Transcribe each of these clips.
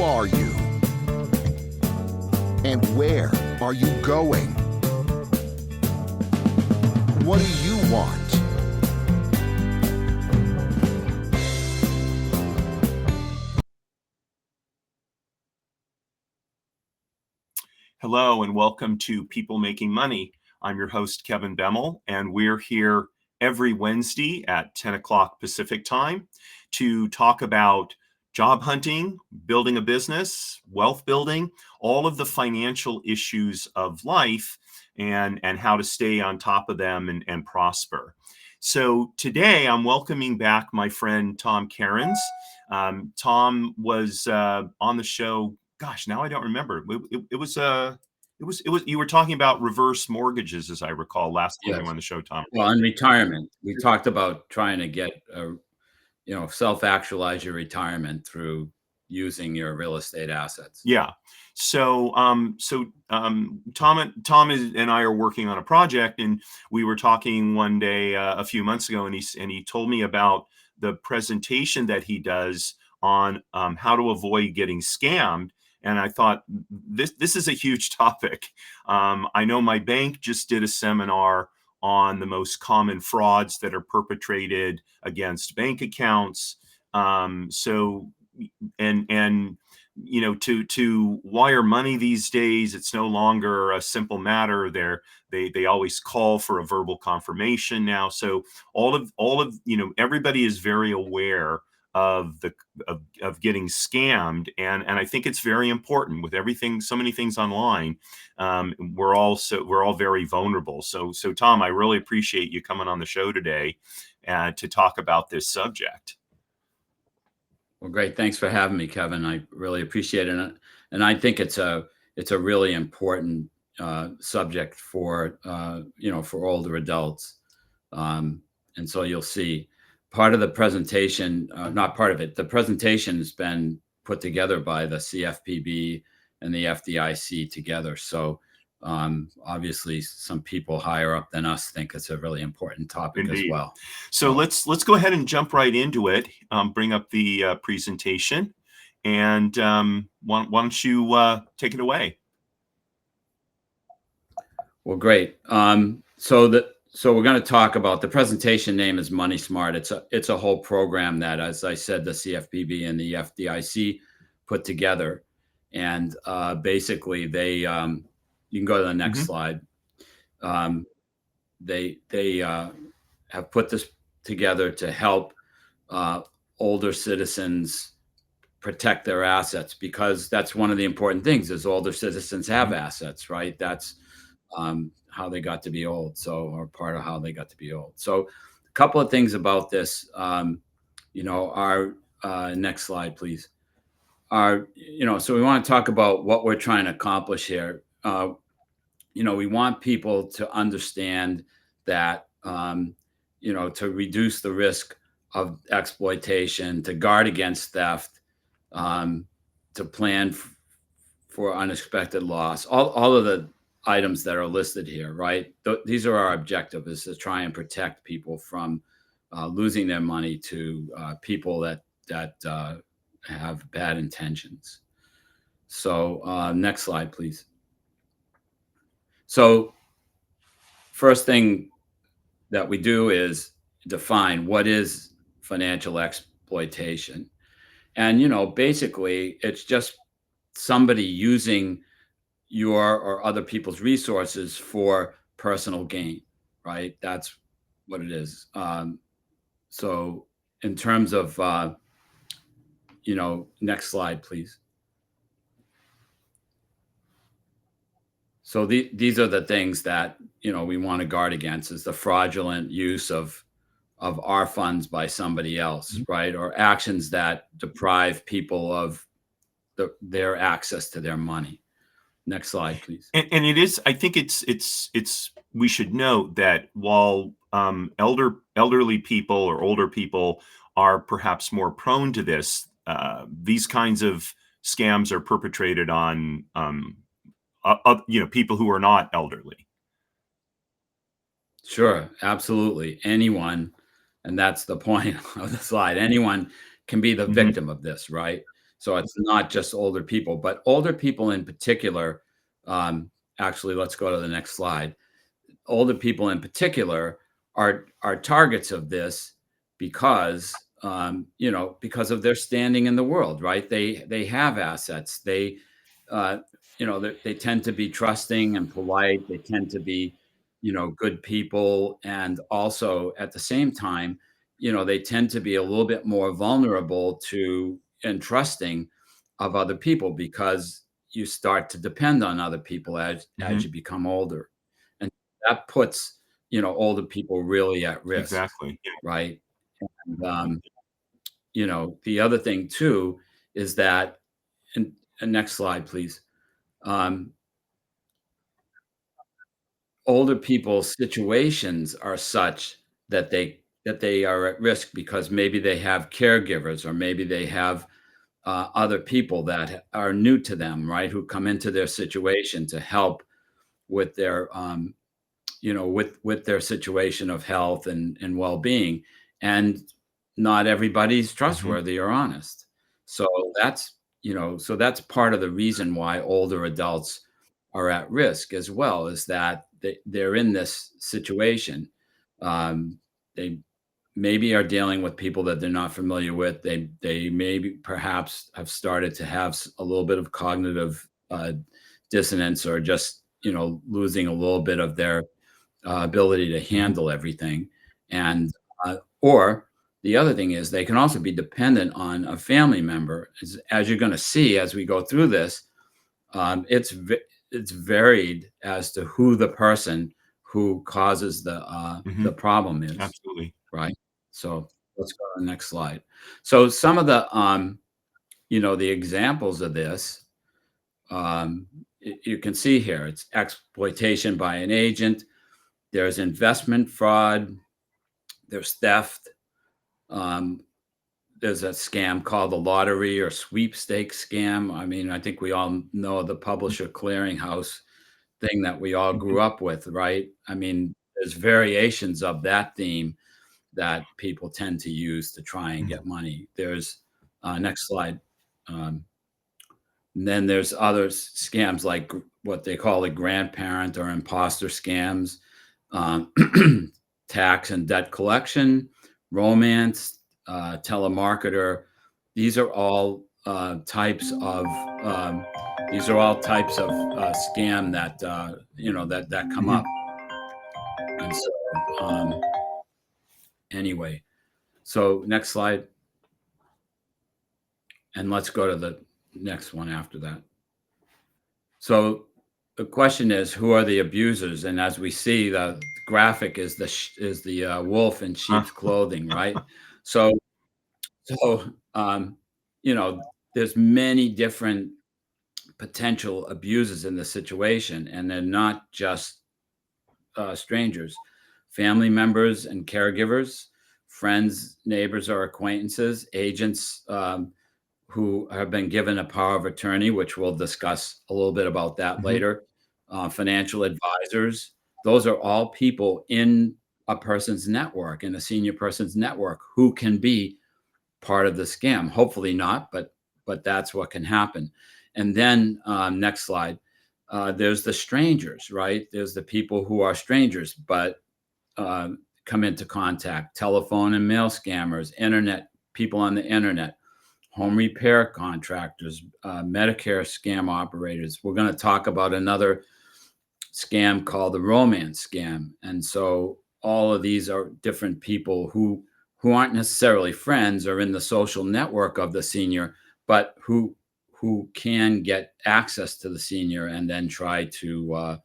Who are you? And where are you going? What do you want? Hello and welcome to People Making Money. I'm your host, Kevin Bemmel, and we're here every Wednesday at 10 o'clock Pacific time to talk about job hunting, building a business, wealth building, all of the financial issues of life and how to stay on top of them and prosper. So today I'm welcoming back my friend Tom Cairns. Tom was on the show. Gosh, now I don't remember. It was you were talking about reverse mortgages, as I recall, last time you were on the show, Tom. Well, in retirement, we talked about trying to get self-actualize your retirement through using your real estate assets. Yeah. So Tom and I are working on a project, and we were talking one day a few months ago, and he told me about the presentation that he does on how to avoid getting scammed. And I thought this is a huge topic. I know my bank just did a seminar on the most common frauds that are perpetrated against bank accounts. To wire money these days, it's no longer a simple matter. They always call for a verbal confirmation now. So all of everybody is very aware of getting scammed, and I think it's very important with everything, so many things online. We're all very vulnerable. So Tom, I really appreciate you coming on the show today to talk about this subject. Well, great. Thanks for having me, Kevin. I really appreciate it. And I think it's a really important subject for older adults. And so you'll see part of the presentation, not part of it, the presentation has been put together by the CFPB and the FDIC together. So obviously some people higher up than us think it's a really important topic. Indeed. As well. So let's go ahead and jump right into it. Bring up the presentation, and why don't you take it away? Well, great. So we're going to talk about, the presentation name is Money Smart. It's a whole program that, as I said, the CFPB and the FDIC put together, and basically they. You can go to the next slide. They have put this together to help older citizens protect their assets, because that's one of the important things is older citizens have assets, right? That's how they got to be old. Or part of how they got to be old. So a couple of things about this, our next slide, please. So we want to talk about what we're trying to accomplish here. We want people to understand that, to reduce the risk of exploitation, to guard against theft, to plan for unexpected loss, all of the items that are listed here, right? These are our objective, is to try and protect people from losing their money to people that have bad intentions. So next slide, please. So first thing that we do is define what is financial exploitation. And, basically it's just somebody using your or other people's resources for personal gain, right? That's what it is. So in terms of, next slide, please. So these are the things that, we want to guard against, is the fraudulent use of our funds by somebody else, right? Or actions that deprive people of their access to their money. Next slide, please. And it is, I think it's we should note that while elderly people or older people are perhaps more prone to this, these kinds of scams are perpetrated on people who are not elderly. Sure, absolutely. Anyone, and that's the point of the slide, anyone can be the victim of this, right? So it's not just older people, but older people in particular. Actually, let's go to the next slide. Older people in particular are targets of this because because of their standing in the world, right? They have assets. Uh, they tend to be trusting and polite. They tend to be good people, and also at the same time, they tend to be a little bit more vulnerable to and trusting of other people because you start to depend on other people as Hmm. you become older, and that puts older people really at risk, Exactly. Yeah. right? And, the other thing too is that, and next slide, please. Um, Older people's situations are such that they are at risk because maybe they have caregivers, or maybe they have other people that are new to them, right? Who come into their situation to help with their with their situation of health and well-being, and not everybody's Hmm. trustworthy or honest. So that's part of the reason why older adults are at risk as well, is that they're in this situation. They maybe are dealing with people that they're not familiar with. They maybe perhaps have started to have a little bit of cognitive dissonance, or just losing a little bit of their ability to Hmm. handle everything. And or the other thing is they can also be dependent on a family member. As you're going to see as we go through this, it's varied as to who the person who causes Hmm. the problem is, Absolutely. right? So let's go to the next slide. So some of the examples of this, you can see here. It's exploitation by an agent. There's investment fraud. There's theft. Um, there's a scam called the lottery or sweepstakes scam. I mean, I think we all know the publisher clearinghouse thing that we all Mhm. grew up with, right? I mean, there's variations of that theme that people tend to use to try and Mhm. get money. There's next slide. Um, and then there's other scams like what they call the grandparent or imposter scams, um, tax and debt collection, romance, telemarketer. These are all types of um, scam that that come Mhm. up. And so anyway, so next slide, and let's go to the next one after that. So the question is, who are the abusers? And as we see, the graphic is the wolf in Huh. sheep's clothing, right? So so there's many different potential abusers in the situation, and they're not just strangers, family members and caregivers, friends, neighbors, or acquaintances, agents. Who have been given a power of attorney, which we'll discuss a little bit about that Mhm. later, financial advisors. Those are all people in a person's network, in a senior person's network, who can be part of the scam. Hopefully not, but that's what can happen. And then next slide. There's the strangers, right? There's the people who are strangers, but uh, come into contact. Telephone and mail scammers, internet people on the internet, home repair contractors, Medicare scam operators. We're going to talk about another scam called the romance scam. And so all of these are different people who aren't necessarily friends or in the social network of the senior, but who can get access to the senior and then try to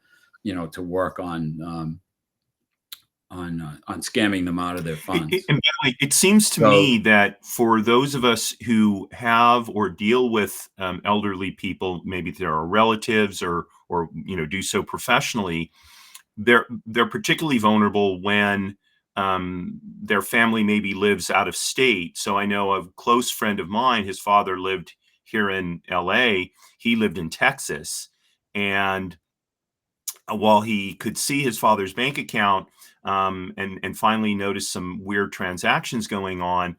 work on scamming them out of their funds. And Bailey, it seems to So me that for those of us who have or deal with elderly people, maybe they're our relatives or do so professionally, they're particularly vulnerable when their family maybe lives out of state. So I know a close friend of mine, his father lived here in LA, he lived in Texas, and while he could see his father's bank account and finally noticed some weird transactions going on,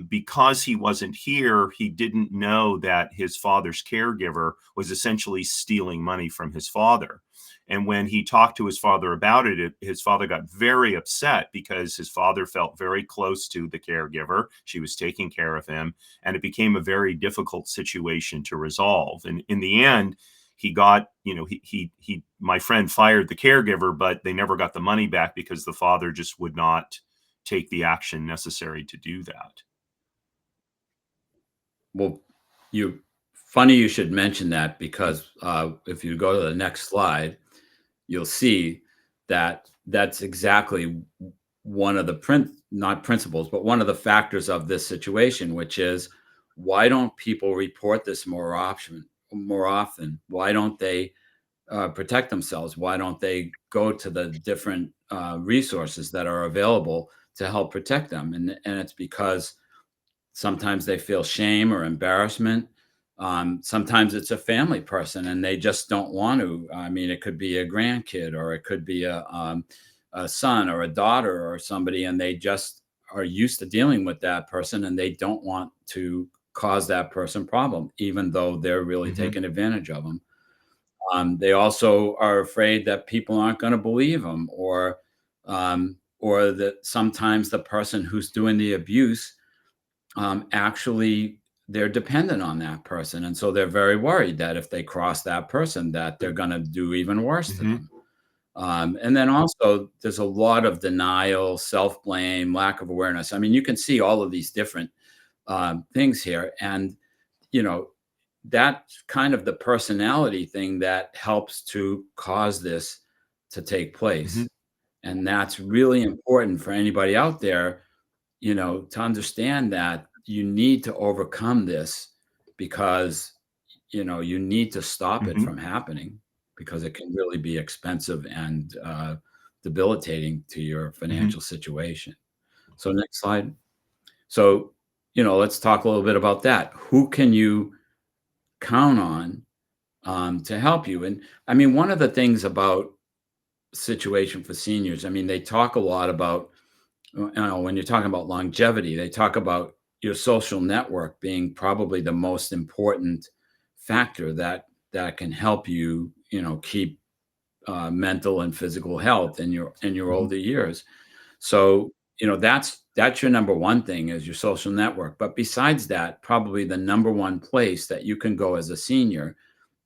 Because he wasn't here, he didn't know that his father's caregiver was essentially stealing money from his father. And when he talked to his father about it, his father got very upset because his father felt very close to the caregiver. She was taking care of him, and it became a very difficult situation to resolve. And in the end, he got, my friend fired the caregiver, but they never got the money back because the father just would not take the action necessary to do that. Well, funny you should mention that, because if you go to the next slide, you'll see that that's exactly one of the not principles, but one of the factors of this situation, which is, why don't people report this more often? Why don't they protect themselves? Why don't they go to the different resources that are available to help protect them? And it's because sometimes they feel shame or embarrassment. Sometimes it's a family person and they just don't want to. I mean, it could be a grandkid, or it could be a son or a daughter or somebody, and they just are used to dealing with that person and they don't want to cause that person problem, even though they're really Mm-hmm. taking advantage of them. They also are afraid that people aren't going to believe them, or that sometimes the person who's doing the abuse, actually, they're dependent on that person, and so they're very worried that if they cross that person, that they're going to do even worse to Mm-hmm. them. And then also, there's a lot of denial, self blame, lack of awareness. I mean, you can see all of these different things here, and you know that's kind of the personality thing that helps to cause this to take Mm-hmm. place. And that's really important for anybody out there, to understand that you need to overcome this, because, you need to stop it Mm-hmm. from happening, because it can really be expensive and debilitating to your Mm-hmm. financial situation. So, next slide. So, let's talk a little bit about that. Who can you count on to help you? And I mean, one of the things about situation for seniors, I mean, they talk a lot about, when you're talking about longevity, they talk about your social network being probably the most important factor that can help you, keep mental and physical health in your Mm-hmm. older years. So, that's your number one thing, is your social network. But besides that, probably the number one place that you can go as a senior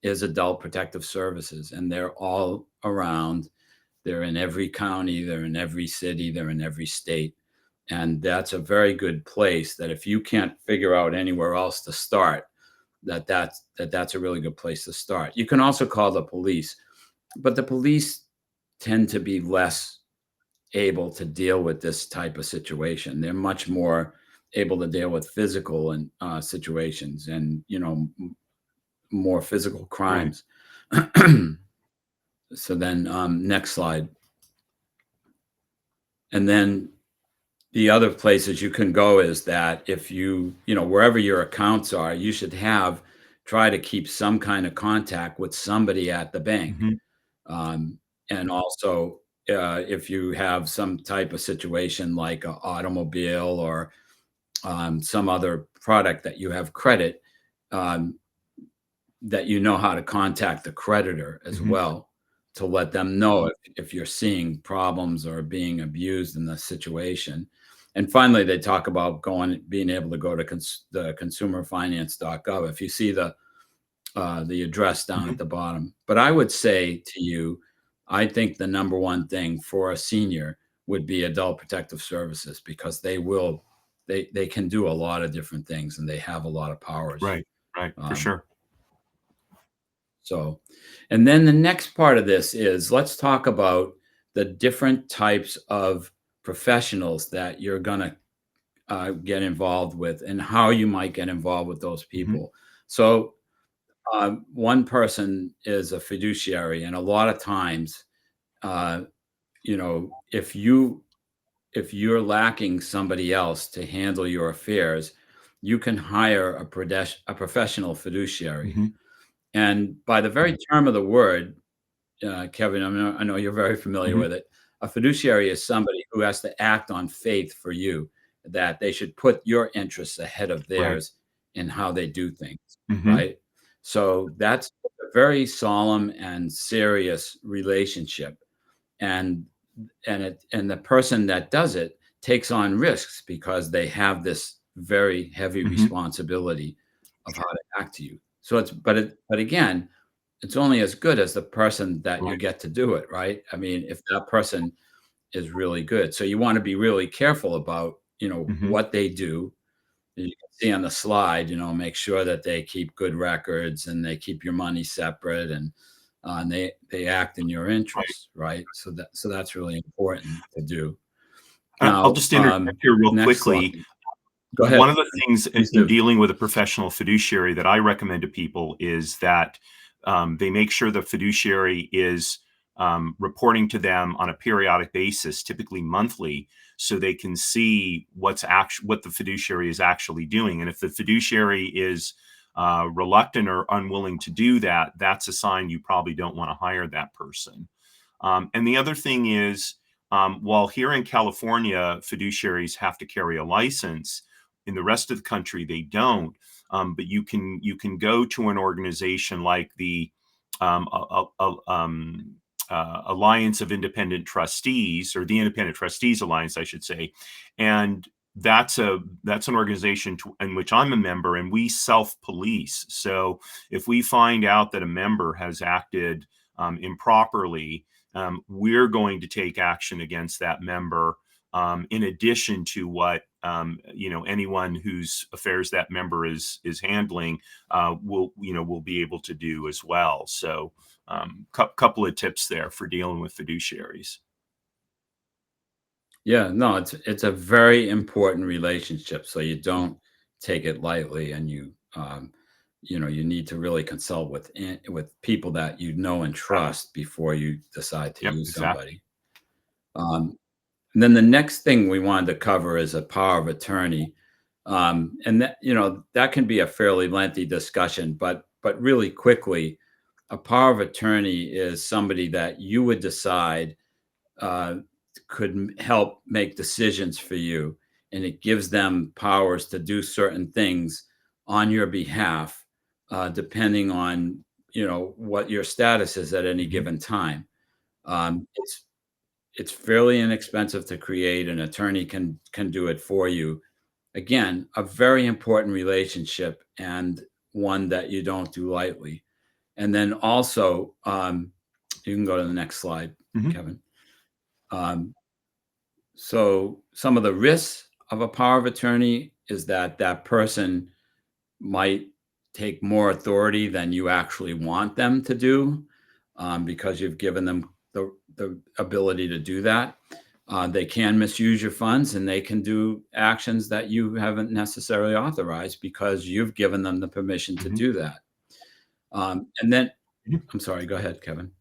is Adult Protective Services, and they're all around. They're in every county, they're in every city, they're in every state. And that's a very good place, that if you can't figure out anywhere else to start, that's a really good place to start. You can also call the police, but the police tend to be less able to deal with this type of situation. They're much more able to deal with physical and situations, and more physical Right. crimes. So then, next slide. And then the other places you can go is that, if wherever your accounts are, you should try to keep some kind of contact with somebody at the bank. Mm-hmm. And also, if you have some type of situation like an automobile, or some other product that you have credit, um, that you know how to contact the creditor as Mm-hmm. well, to let them know if you're seeing problems or being abused in the situation. And finally, they talk about being able to go to the consumerfinance.gov, if you see the address down Mm-hmm. at the bottom. But I would say to you, I think the number one thing for a senior would be Adult Protective Services, because they can do a lot of different things, and they have a lot of powers. Right. Right. For Um, sure. So, and then the next part of this is, let's talk about the different types of professionals that you're going to get involved with, and how you might get involved with those Mm-hmm. people. So, one person is a fiduciary, and a lot of times, uh, if you're lacking somebody else to handle your affairs, you can hire a professional fiduciary. Mm-hmm. And by the very term of the word, Kevin, I know you're very familiar Mm-hmm. with it. A fiduciary is somebody who has to act on faith for you. that they should put your interests ahead of Right. theirs in how they do things, Hmm. right? So that's a very solemn and serious relationship, and and the person that does it takes on risks because they have this very heavy Hmm. responsibility of how to act to you. So but again, it's only as good as the person that you Right. get to do it, right? I mean, if that person is really good. So you want to be really careful about, Hmm. what they do. You can see on the slide, make sure that they keep good records and they keep your money separate, and they act in your Right. interest, right? So that's really important to do. I'll Now, just interject here real next slide. quickly. Go One ahead. of the things Please in do. dealing with a professional fiduciary that I recommend to people is that they make sure the fiduciary is reporting to them on a periodic basis, typically monthly, so they can see what the fiduciary is actually doing. And if the fiduciary is reluctant or unwilling to do that, that's a sign you probably don't want to hire that person. And the other thing is, while here in California, fiduciaries have to carry a license, in the rest of the country they don't. But you can go to an organization like the um, Alliance of Independent Trustees, or the Independent Trustees Alliance, I should say, and that's an organization in which I'm a member, and we self-police. So if we find out that a member has acted improperly, we're going to take action against that member, in addition to what anyone whose affairs that member is handling will be able to do as well. So, couple of tips there for dealing with fiduciaries. Yeah, no, it's a very important relationship, so you don't take it lightly, and you need to really consult with people that you know and Right. trust before you decide to Yep. use Exactly. somebody. And then the next thing we wanted to cover is a power of attorney, and that can be a fairly lengthy discussion, but really quickly, a power of attorney is somebody that you would decide uh, could help make decisions for you, and it gives them powers to do certain things on your behalf, depending on what your status is at any Hmm. given time. It's fairly inexpensive to create. An attorney can do it for you. Again, a very important relationship, and one that you don't do lightly. And then also, you can go to the next slide, Hmm. Kevin. Um, So some of the risks of a power of attorney is that that person might take more authority than you actually want them to do, because you've given them the ability to do that. They can misuse your funds, and they can do actions that you haven't necessarily authorized because you've given them the permission to Hmm. do that. And then, Hmm. I'm sorry, go ahead, Kevin.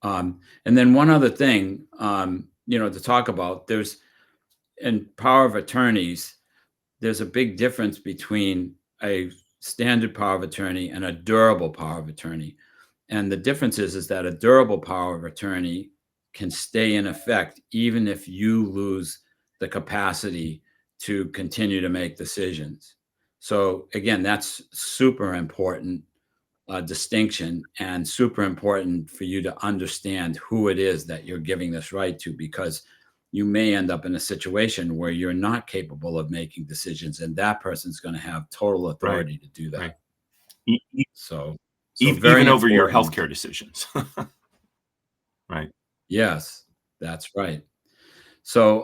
And then one other thing, to talk about, in power of attorneys, there's a big difference between a standard power of attorney and a durable power of attorney. And the difference is that a durable power of attorney can stay in effect even if you lose the capacity to continue to make decisions. So again, that's super important distinction, and super important for you to understand who it is that you're giving this right to, because you may end up in a situation where you're not capable of making decisions, and that person's going to have total Right. authority to do Right. that. E- e- So Even very over your important. healthcare decisions. Right. Yes, that's right. So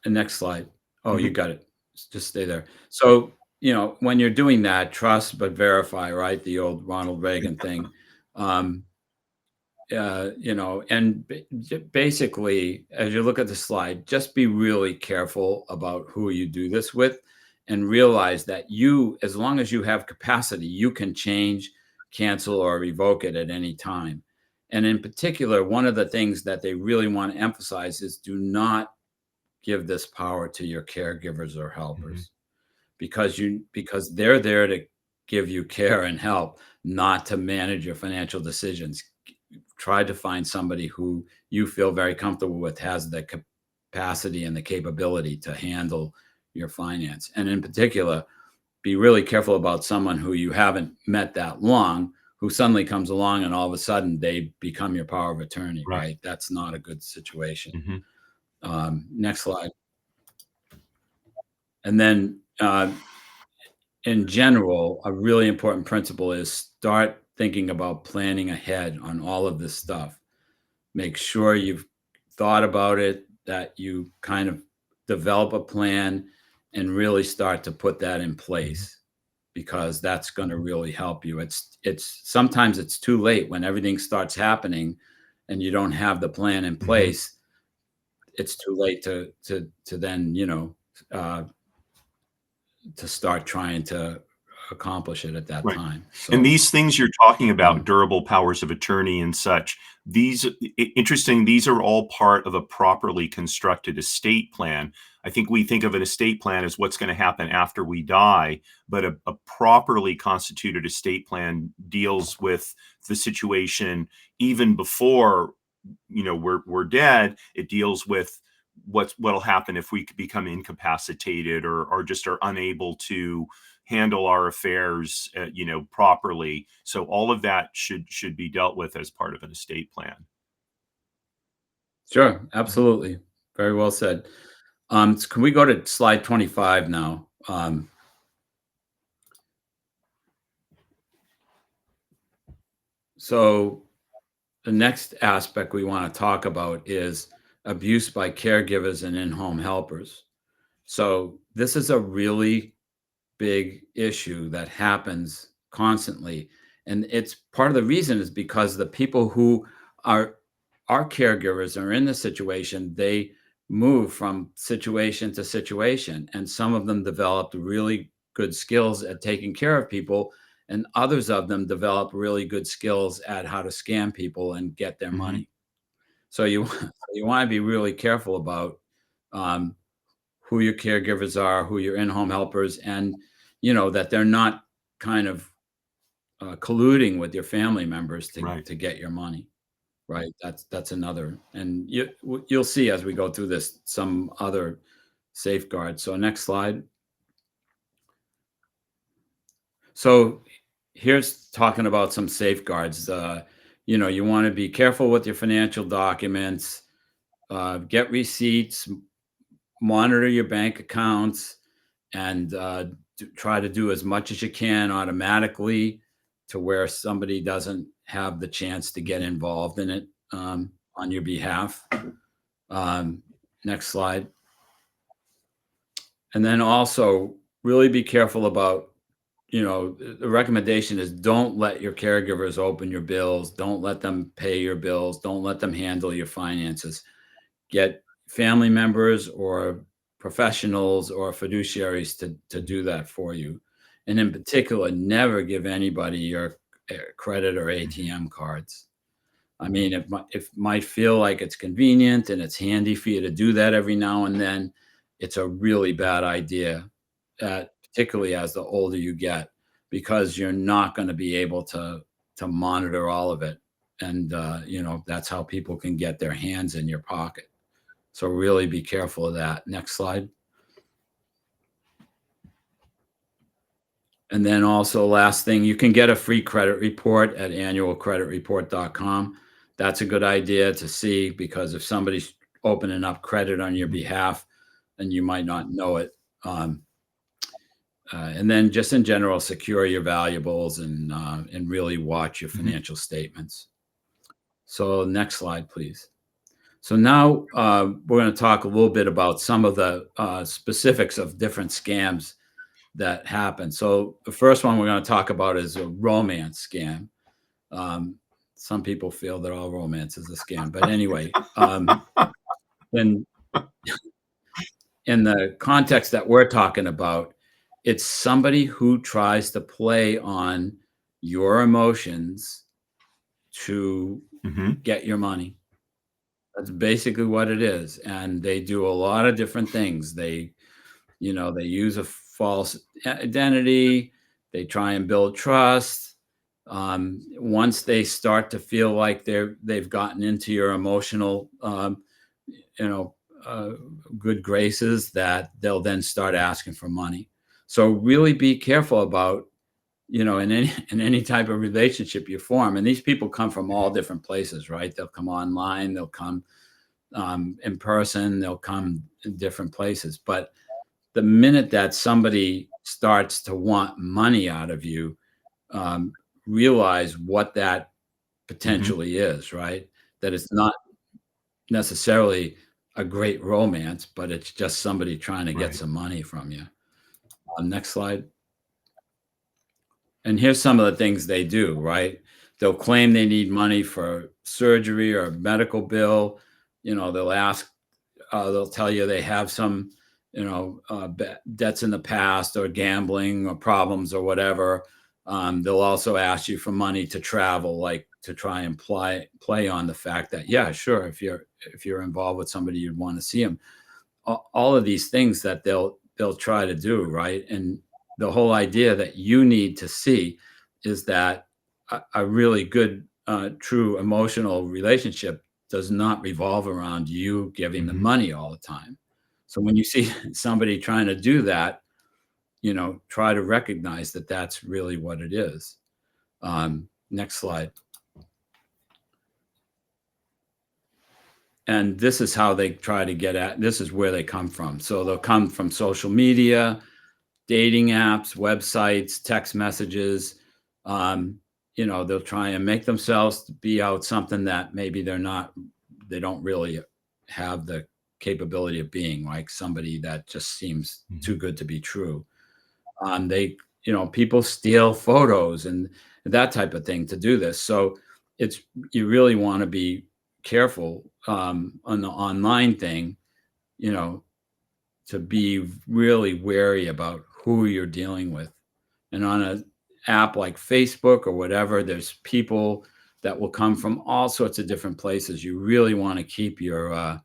the next slide. Oh, you Hmm. got it. Just stay there. So, when you're doing that, trust but verify, right? The old Ronald Reagan thing. Um, and basically, as you look at the slide, just be really careful about who you do this with, and realize that as long as you have capacity, you can change, cancel, or revoke it at any time. And in particular, one of the things that they really want to emphasize is, do not give this power to your caregivers or Hmm. helpers, because they're there to give you care and help, not to manage your financial decisions. Try to find somebody who you feel very comfortable with, has the capacity and the capability to handle your finance. And in particular, be really careful about someone who you haven't met that long, who suddenly comes along and all of a sudden they become your power of attorney, Right. right? That's not a good situation. Mhm. Next slide. And then in general, a really important principle is start thinking about planning ahead on all of this stuff. Make sure you've thought about it, that you kind of develop a plan and really start to put that in place, because that's going to really help you. It's sometimes it's too late when everything starts happening and you don't have the plan in Mhm. place. It's too late to then, uh, to start trying to accomplish it at that Right. time. And So, these things you're talking about, um, durable powers of attorney and such, these interesting, these are all part of a properly constructed estate plan. I think we think of an estate plan as what's going to happen after we die, but a properly constituted estate plan deals with the situation even before, we're dead. It deals with what'll happen if we become incapacitated or just are unable to handle our affairs, properly. So all of that should be dealt with as part of an estate plan. sure, absolutely. Very well said. Can we go to slide 25 now? So the next aspect we want to talk about is abuse by caregivers and in-home helpers. So this is a really big issue that happens constantly. And it's part of the reason is because the people who are our caregivers are in this situation, they move from situation to situation. And some of them developed really good skills at taking care of people, and others of them develop really good skills at how to scam people and get their Mhm. money. So you you want to be really careful about um, who your caregivers are, who your in-home helpers, and that they're not kind of colluding with your family members to Right. get your money, right? That's another, and you'll see as we go through this some other safeguards. So next slide. So here's talking about some safeguards. You want to be careful with your financial documents, get receipts, monitor your bank accounts, and try to do as much as you can automatically to where somebody doesn't have the chance to get involved in it on your behalf. Um, Next slide. And then also really be careful about, the recommendation is don't let your caregivers open your bills. Don't let them pay your bills. Don't let them handle your finances. Get family members or professionals or fiduciaries to do that for you. And in particular, never give anybody your credit or Mhm. ATM cards. I mean, if might feel like it's convenient and it's handy for you to do that every now and then, it's a really bad idea, particularly as the older you get, because you're not going to be able to monitor all of it, and that's how people can get their hands in your pocket. So really be careful of that. Next slide. And then also last thing, you can get a free credit report at annualcreditreport.com. That's a good idea to see, because if somebody's opening up credit on your Mhm. behalf, then you might not know it. And then just in general, secure your valuables and really watch your Mhm. financial statements. So next slide, please. So now we're going to talk a little bit about some of the specifics of different scams that happen. So the first one we're going to talk about is a romance scam. Um, some people feel that all romance is a scam, but anyway, in in the context that we're talking about, it's somebody who tries to play on your emotions to Mhm. get your money. That's basically what it is, and they do a lot of different things. They use a false identity. They try and build trust. Once they start to feel like they've gotten into your emotional, you know, good graces, that they'll then start asking for money. So really be careful about, in any type of relationship you form. And these people come from all different places, right? They'll come online, they'll come in person, they'll come in different places. But the minute that somebody starts to want money out of you, realize what that potentially is, right? That it's not necessarily a great romance, but it's just somebody trying to get Right. some money from you. Next slide. And here's some of the things they do, right? They'll claim they need money for surgery or a medical bill. They'll ask, they'll tell you they have some, debts in the past, or gambling or problems or whatever. They'll also ask you for money to travel, like to try and play on the fact that, yeah, sure, if you're involved with somebody, you'd want to see them. All of these things that they'll try to do, right? And the whole idea that you need to see is that a really good, true emotional relationship does not revolve around you giving them money all the time. So when you see somebody trying to do that, try to recognize that that's really what it is. Next slide. And this is how they try to get at, this is where they come from. So they'll come from social media, dating apps, websites, text messages. They'll try and make themselves be out something that maybe they don't really have the capability of being, like somebody that just seems too good to be true. People steal photos and that type of thing to do this. So you really want to be careful on the online thing, to be really wary about who you're dealing with. And on an app like Facebook or whatever, there's people that will come from all sorts of different places. You really want to keep your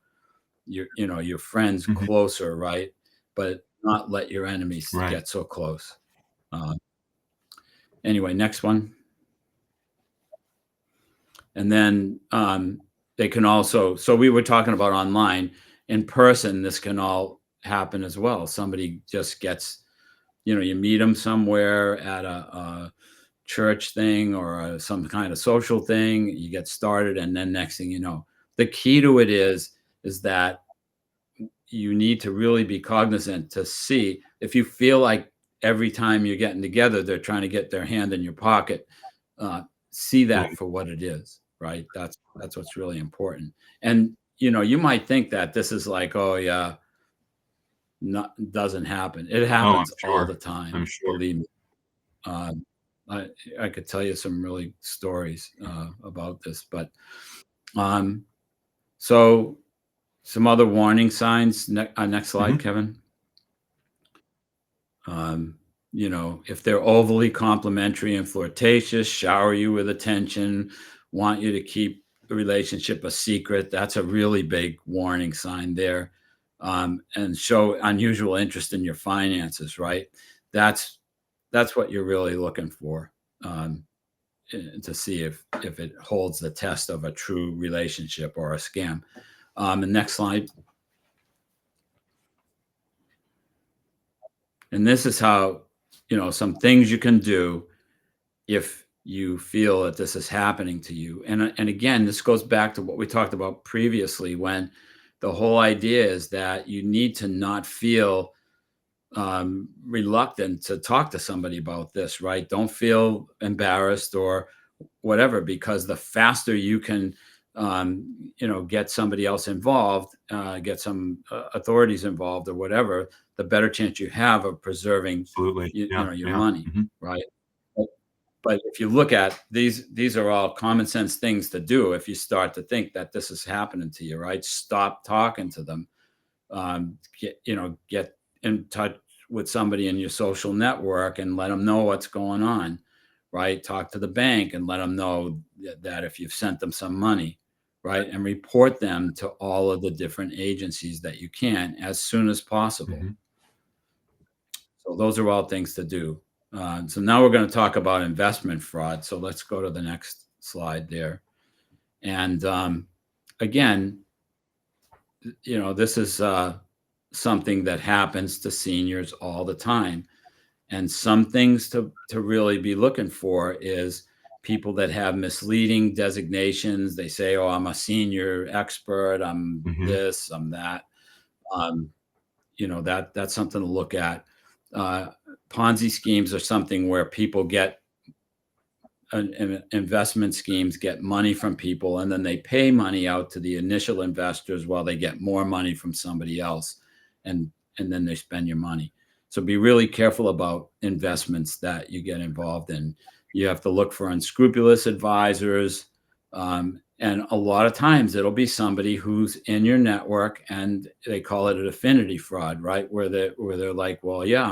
friends closer, right? But not let your enemies get so close. Anyway, next one. And then they can also, so we were talking about online. In person, this can all happen as well. Somebody just gets, you meet them somewhere at a church thing or some kind of social thing, you get started, and then next thing you know, the key to it is that you need to really be cognizant to see if you feel like every time you're getting together, they're trying to get their hand in your pocket. See that for what it is, right? That's what's really important. And you might think that this is like, oh yeah, doesn't happen. It happens all the time. I'm sure. Believe me. I could tell you some really stories about this, but so some other warning signs. Next slide, Kevin. If they're overly complimentary and flirtatious, shower you with attention, want you to keep the relationship a secret, that's a really big warning sign there. And show unusual interest in your finances, right? That's what you're really looking for, to see if it holds the test of a true relationship or a scam. And next slide. And this is how, some things you can do if you feel that this is happening to you. And again, this goes back to what we talked about previously, when the whole idea is that you need to not feel reluctant to talk to somebody about this, right? Don't feel embarrassed or whatever, because the faster you can, get somebody else involved, get some authorities involved or whatever, the better chance you have of preserving your money, right? But if you look at these are all common sense things to do. If you start to think that this is happening to you, right? Stop talking to them. Get in touch with somebody in your social network and let them know what's going on, right? Talk to the bank and let them know that if you've sent them some money, right? And report them to all of the different agencies that you can as soon as possible. So those are all things to do. So now we're going to talk about investment fraud. So let's go to the next slide there. And again, this is something that happens to seniors all the time. And some things to really be looking for is people that have misleading designations. They say, "Oh, I'm a senior expert. I'm Hmm. this. I'm that." Um, that's something to look at. Uh, Ponzi schemes are something where people get investment schemes get money from people, and then they pay money out to the initial investors while they get more money from somebody else, and then they spend your money. So be really careful about investments that you get involved in. You have to look for unscrupulous advisors, and a lot of times it'll be somebody who's in your network, and they call it an affinity fraud, right? Where they're like, well, yeah,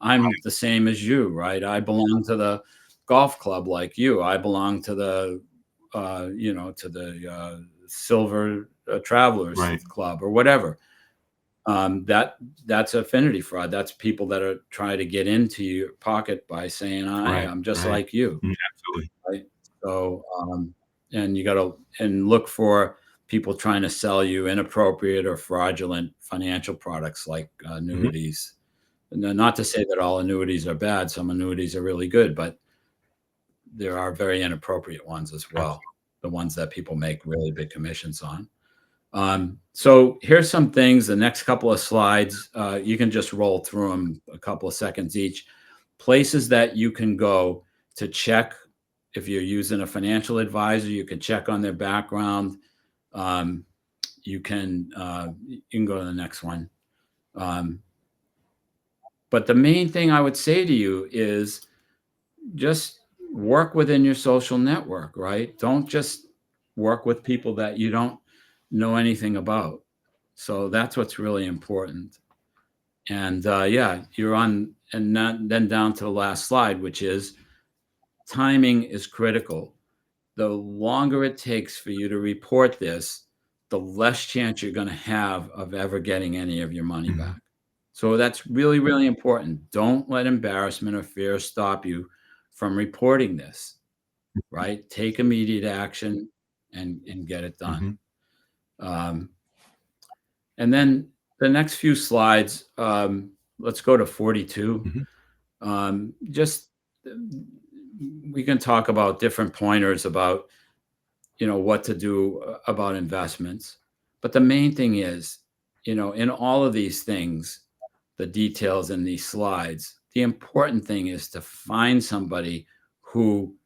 I'm the same as you, right? I belong to the golf club like you. I belong to the Silver Travelers Right. Club or whatever. That's affinity fraud. That's people that are trying to get into your pocket by saying, "Hey, Right. I'm just Right. like you." Absolutely. Right? So, and you got to and look for people trying to sell you inappropriate or fraudulent financial products like Hmm. annuities. And not to say that all annuities are bad. Some annuities are really good, but there are very inappropriate ones as well, the ones that people make really big commissions on. So here's some things. The next couple of slides, you can just roll through them a couple of seconds each. Places that you can go to check if you're using a financial advisor, you can check on their background. Um, you can go to the next one. Um, but the main thing I would say to you is just work within your social network, right? Don't just work with people that you don't know anything about. So that's what's really important. And yeah, you're on, and then down to the last slide, which is timing is critical. The longer it takes for you to report this, the less chance you're going to have of ever getting any of your money Hmm. back. So that's really, really important. Don't let embarrassment or fear stop you from reporting this, right? Take immediate action and get it done. Hmm. Um, and then the next few slides, let's go to 42. Hmm. Just we can talk about different pointers about what to do about investments. But the main thing is, in all of these things, the details in these slides, the important thing is to find somebody who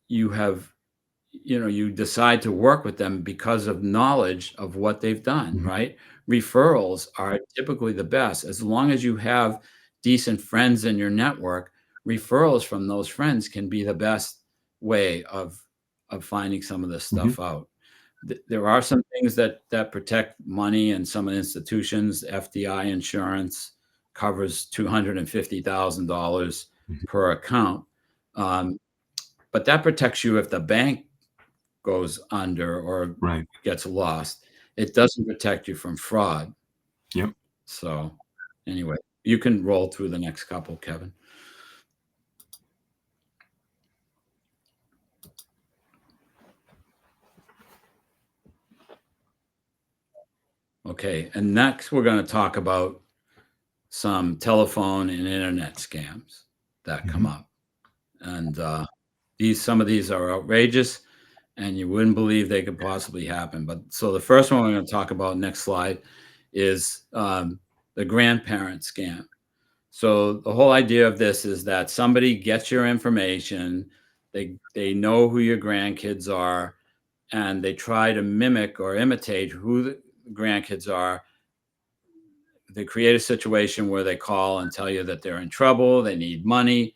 you have you decide to work with them because of knowledge of what they've done, Hmm. right? Referrals are typically the best. As long as you have decent friends in your network, referrals from those friends can be the best way of finding some of this Hmm. stuff out. There are some things that protect money, and some institutions. FDI insurance covers $250,000 per account. Um, but that protects you if the bank goes under or Right. gets lost. It doesn't protect you from fraud. Yep. So anyway, you can roll through the next couple, Kevin. Okay, and next we're going to talk about some telephone and internet scams that come Hmm. up. And some of these are outrageous, and you wouldn't believe they could possibly happen. But so the first one we're going to talk about, next slide, is the grandparent scam. So the whole idea of this is that somebody gets your information, they know who your grandkids are, and they try to mimic or imitate who the grandkids are. They create a situation where they call and tell you that they're in trouble, they need money.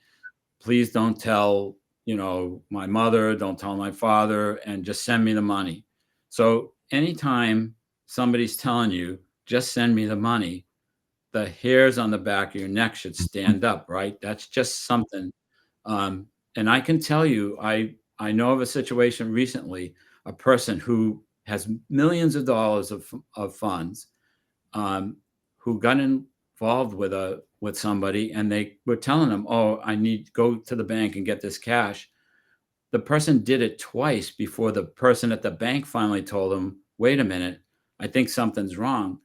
Please don't tell, my mother, don't tell my father, and just send me the money. So anytime somebody's telling you, just send me the money, the hairs on the back of your neck should stand up, right? That's just something. And I can tell you, I know of a situation recently, a person who has millions of dollars of funds, who got involved with somebody, and they were telling them, "Oh, I need to go to the bank and get this cash." The person did it twice before the person at the bank finally told them, "Wait a minute, I think something's wrong.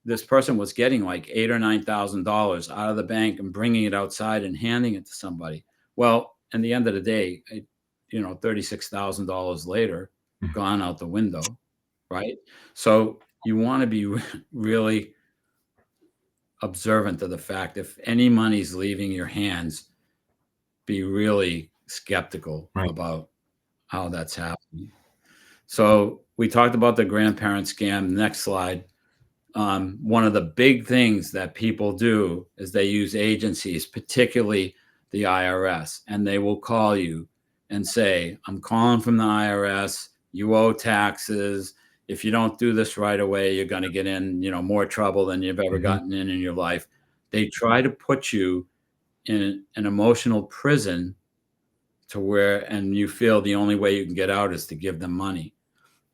This person was getting like $8,000 or $9,000 out of the bank and bringing it outside and handing it to somebody. Well, in the end of the day, $36,000 later, gone out the window, right? So you want to be really observant of the fact if any money's leaving your hands, be really skeptical Right. about how that's happening. So we talked about the grandparent scam. Next slide. One of the big things that people do is they use agencies, particularly the IRS, and they will call you and say, I'm calling from the IRS. You owe taxes. If you don't do this right away, you're going to get in, more trouble than you've ever gotten in your life. They try to put you in an emotional prison and you feel the only way you can get out is to give them money.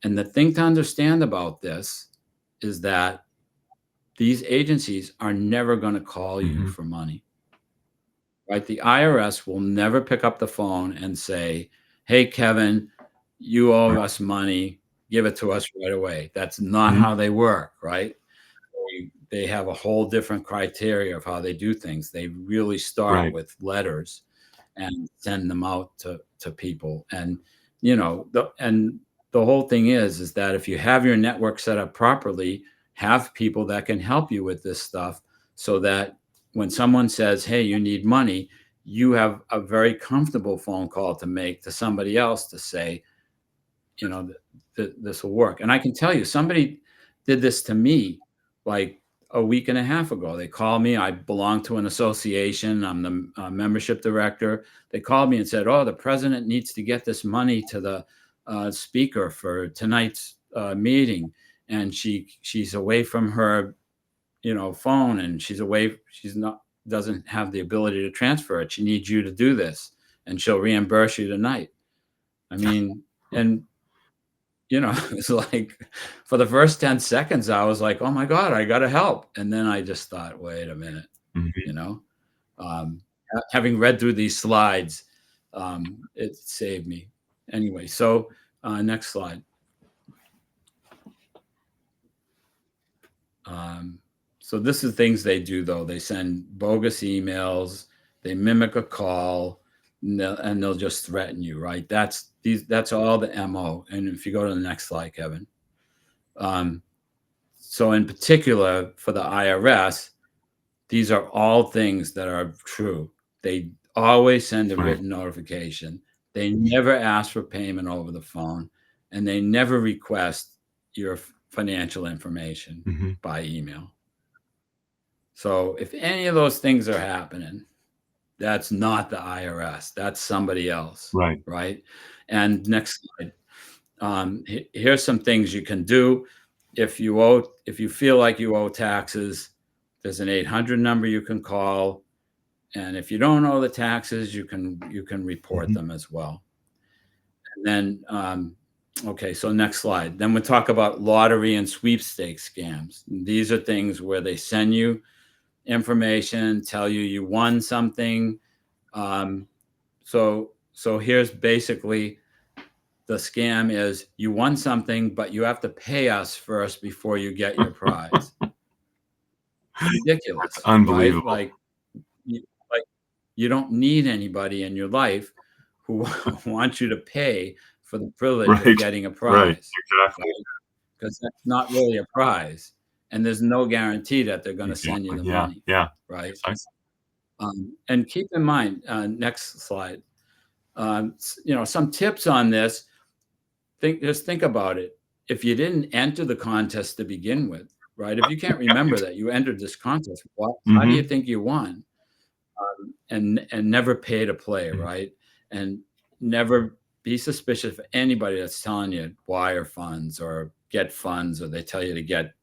And the thing to understand about this is that these agencies are never going to call you for money, right? The IRS will never pick up the phone and say, hey, Kevin, you owe us money. Give it to us right away. That's not how they work, right? They have a whole different criteria of how they do things. They really start with letters and send them out to people. And, the whole thing is that if you have your network set up properly, have people that can help you with this stuff so that when someone says, hey, you need money, you have a very comfortable phone call to make to somebody else to say, this will work. And I can tell you, somebody did this to me like a week and a half ago. They called me. I belong to an association. I'm the membership director. They called me and said, oh, the president needs to get this money to the speaker for tonight's meeting. And she's away from her, phone, and doesn't have the ability to transfer it. She needs you to do this and she'll reimburse you tonight. I mean, and it's like for the first 10 seconds, I was like, oh my God, I got to help. And then I just thought, wait a minute, having read through these slides, it saved me. Anyway, so next slide. So this is things they do, though. They send bogus emails, they mimic a call, and they'll just threaten you, right? That's all the MO. And if you go to the next slide, Kevin. So in particular for the IRS, these are all things that are true. They always send a written notification. They never ask for payment over the phone, and they never request your financial information by email. So if any of those things are happening, that's not the IRS. That's somebody else. Right. And next slide. Here's some things you can do. If you feel like you owe taxes, there's an 800 number you can call. And if you don't owe the taxes, you can report them as well. And then, okay, so next slide. Then we'll talk about lottery and sweepstakes scams. These are things where they send you information, tell you won something. So here's basically the scam is you won something, but you have to pay us first before you get your prize. Ridiculous. That's unbelievable. Right? Like you don't need anybody in your life who wants you to pay for the privilege of getting a prize. Right, exactly. Because that's not really a prize. And there's no guarantee that they're going to send you the money. Yeah. Right. And keep in mind, next slide, some tips on this. Just think about it. If you didn't enter the contest to begin with, right? If you can't remember that you entered this contest, how do you think you won? And never pay to play, right? And never be suspicious of anybody that's telling you wire funds or get funds, or they tell you to get,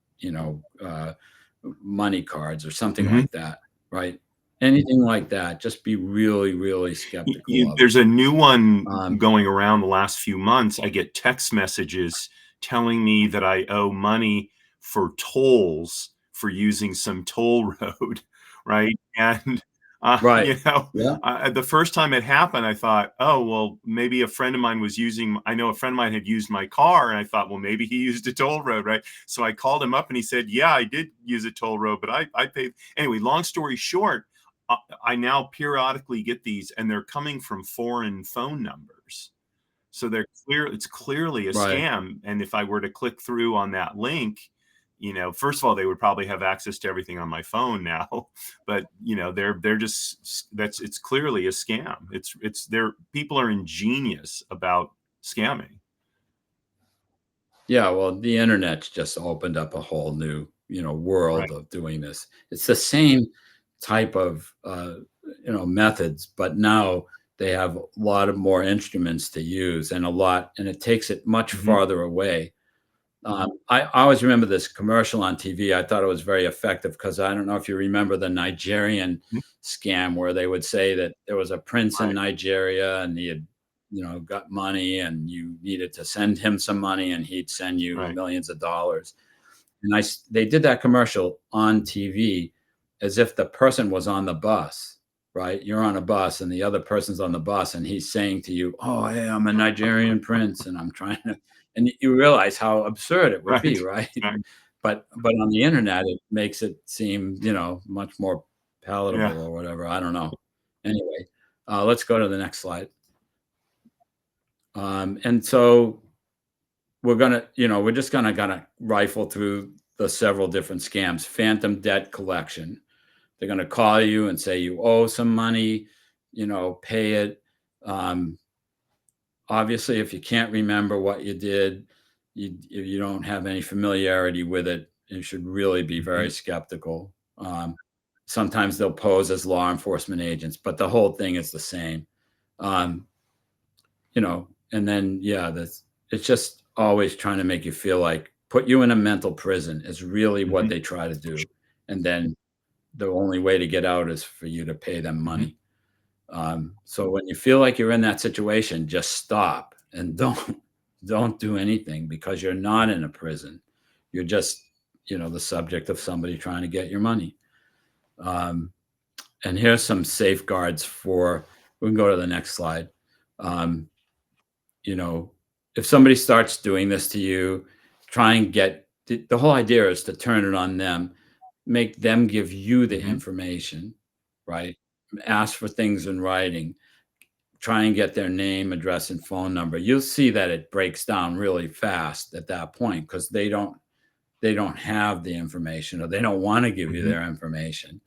money cards or something like that, right? Anything like that, just be really, really skeptical. There's a new one going around the last few months. I get text messages telling me that I owe money for tolls for using some toll road, right? And Right. You know, Yeah. the first time it happened, I thought, oh, well, maybe a friend of mine was using, I know a friend of mine had used my car, and I thought, well, maybe he used a toll road, right? So I called him up and he said, yeah, I did use a toll road, but I paid. Anyway, long story short, I now periodically get these, and they're coming from foreign phone numbers. So it's clearly a Right. scam. And if I were to click through on that link, first of all, they would probably have access to everything on my phone now, but they're just, it's clearly a scam. People are ingenious about scamming. Yeah, well, the internet's just opened up a whole new, Right. world of doing this. It's the same type of, methods, but now they have a lot of more instruments to use and it takes it much Hmm. farther away. I always remember this commercial on TV. I thought it was very effective because I don't know if you remember the Nigerian scam where they would say that there was a prince in Right. Nigeria and he had, got money and you needed to send him some money and he'd send you Right. millions of dollars. And they did that commercial on TV as if the person was on the bus, right? You're on a bus and the other person's on the bus and he's saying to you, "Oh, hey, I'm a Nigerian prince and I'm trying to," and you realize how absurd it would be, Right. right? Exactly. But on the internet, it makes it seem, much more Yeah. palatable or whatever. I don't know. Anyway, let's go to the next slide. And so we're just gonna rifle through the several different scams. Phantom debt collection. They're gonna call you and say you owe some money, pay it. Um, Obviously, if you can't remember what you did, if you don't have any familiarity with it, you should really be Hmm. very skeptical. Sometimes they'll pose as law enforcement agents, but the whole thing is the same. Um, and then yeah, that's it's just always trying to make you feel like put you in a mental prison is really what Hmm. they try to do. And then the only way to get out is for you to pay them Hmm. money. So when you feel like you're in that situation, just stop and don't do anything because you're not in a prison. You're just, the subject of somebody trying to get your money. Um, and here's some safeguards for. We can go to the next slide. Um, you know, if somebody starts doing this to you, try and get the whole idea is to turn it on them, make them give you the Hmm. information, right? Ask for things in writing, try and get their name, address, and phone number. You'll see that it breaks down really fast at that point because they don't have the information or they don't want to give you Hmm. their information.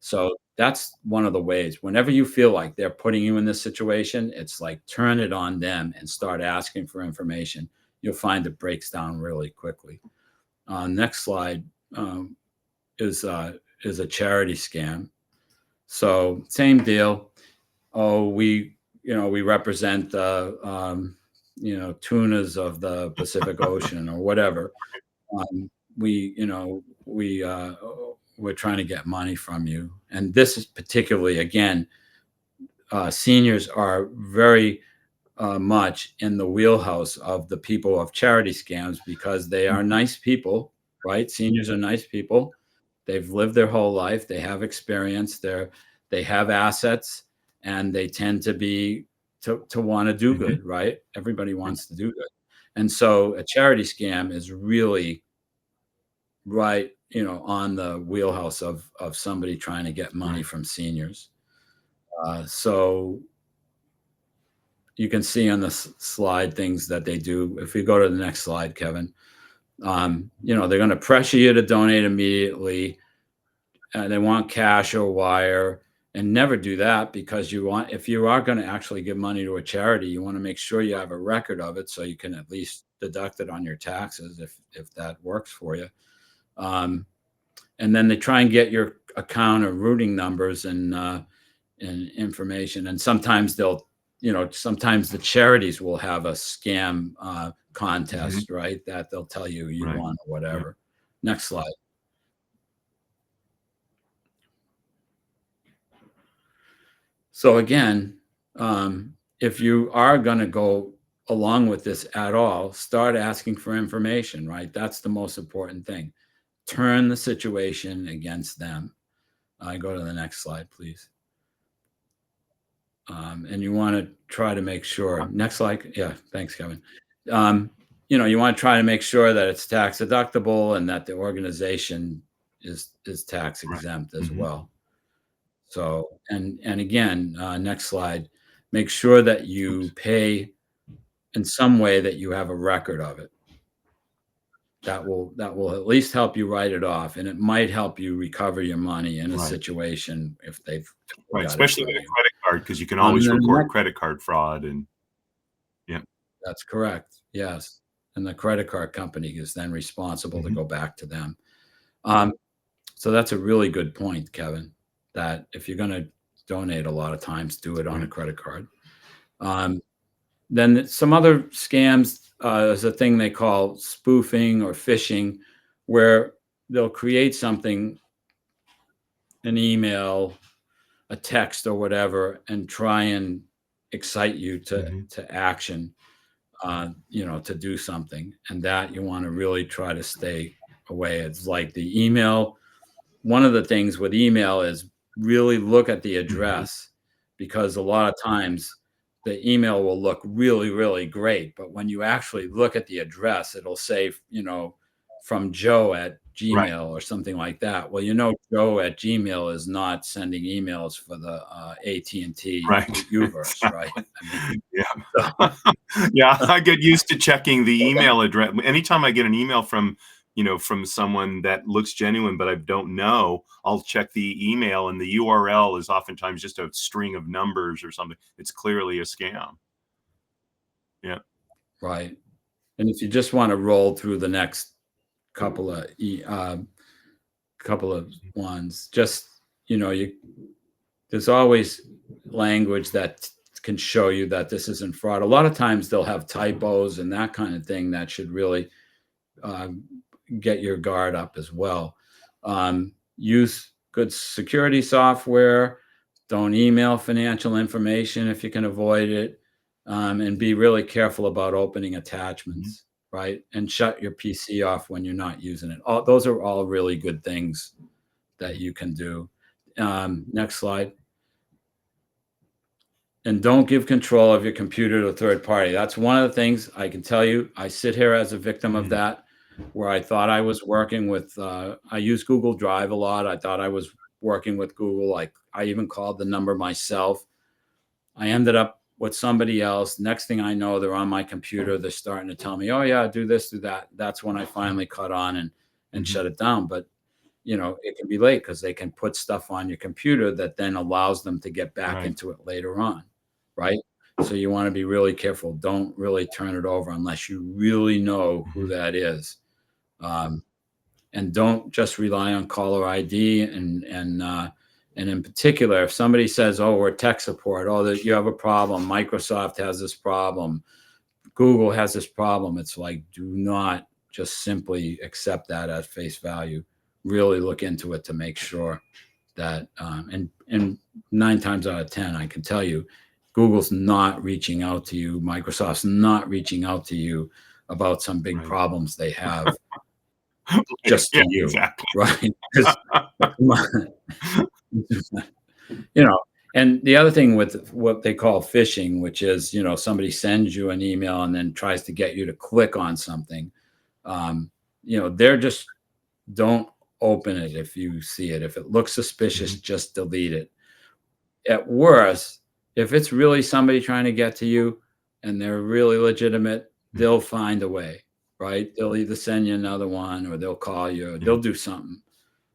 So that's one of the ways. Whenever you feel like they're putting you in this situation, it's like turn it on them and start asking for information. You'll find it breaks down really quickly. Next slide um, is a charity scam. So same deal. Oh, we represent the tunas of the Pacific Ocean or whatever. Um, we, you know, we're trying to get money from you. And this is particularly, again, seniors are very much in the wheelhouse of the people of charity scams because they are Hmm. nice people, right? Seniors are nice people. They've lived their whole life. They have experience. They have assets, and they tend to want to do Hmm. good, right? Everybody wants to do good, and so a charity scam is really right, on the wheelhouse of somebody trying to get money Right. from seniors. So you can see on the slide things that they do. If we go to the next slide, Kevin, they're going to pressure you to donate immediately. They want cash or wire, and never do that because if you are going to actually give money to a charity, you want to make sure you have a record of it so you can at least deduct it on your taxes if that works for you. Um, and then they try and get your account or routing numbers and information. And sometimes sometimes the charities will have a scam Hmm. contest, right? That they'll tell you Right. won or Yeah. whatever. Next slide. So again, if you are going to go along with this at all, start asking for information, right? That's the most important thing. Turn the situation against them. Go to the next slide, please. And you want to try to make sure. Next slide. Yeah, thanks, Kevin. Um, you want to try to make sure that it's tax deductible and that the organization is tax Right. exempt as Mhm. well. So, and again, next slide. Make sure that you pay in some way that you have a record of it. That will at least help you write it off, and it might help you recover your money in a Right. situation if they've Right, got it especially for with a you. credit card, because you can always Then the report next credit card fraud and yeah. That's correct, yes, and the credit card company is then responsible to Mhm. go back to them. Um, so that's a really good point, Kevin, that if you're gonna donate a lot of times, do it on a Right. credit card. Um, then some other scams, is a thing they call spoofing or phishing, where they'll create something, an email, a text or whatever, and try and excite you Mhm. to action. To do something, and that you want to really try to stay away. It's like the email. One of the things with email is really look at the Mhm. address, because a lot of times the email will look really, really great. But when you actually look at the address, it'll say, from Joe at Right. Gmail or something like that. Well, Joe at Gmail is not sending emails for the AT&T Right. Uverse, right? Exactly. I mean, Yeah. Yeah, I get used to checking the email address. Anytime I get an email from, from someone that looks genuine, but I don't know, I'll check the email and the URL is oftentimes just a string of numbers or something. It's clearly a scam. Yeah. right. And if you just want to roll through the next couple of couple of ones, just you there's always language that can show you that this isn't fraud. A lot of times they'll have typos and that kind of thing that should really um, get your guard up as well. Use good security software. Don't email financial information if you can avoid it. And be really careful about opening Mhm. attachments, right? And shut your PC off when you're not using it. Those are all really good things that you can do. Next slide. And don't give control of your computer to a third party. That's one of the things I can tell you. I sit here as a victim of Mhm. that, where I thought I was working with, I use Google Drive a lot. I thought I was working with Google. Like I even called the number myself. I ended up with somebody else. Next thing I know, they're on my computer. They're starting to tell me, "Oh yeah, do this, do that." That's when I finally caught on and Mhm. shut it down. But it can be late because they can put stuff on your computer that then allows them to get back Right. into it later on, right? So you want to be really careful. Don't really turn it over unless you really know who Mhm. that is. Um, and don't just rely on caller ID and in particular, if somebody says, "Oh, we're tech support," "Oh, that you have a problem," "Microsoft has this problem," "Google has this problem," it's like, do not just simply accept that at face value. Really look into it to make sure that, and 9 times out of 10, I can tell you, Google's not reaching out to you, Microsoft's not reaching out to you about some big Right. problems they have Right. just Yeah, to you, exactly. right? Because you know, and the other thing with what they call phishing, which is, somebody sends you an email and then tries to get you to click on something. They're just don't open it if you see it. If it looks suspicious, Mhm. just delete it. At worst, if it's really somebody trying to get to you and they're really legitimate, Mhm. they'll find a way, right? They'll either send you another one or they'll call you, or Yeah. they'll do something.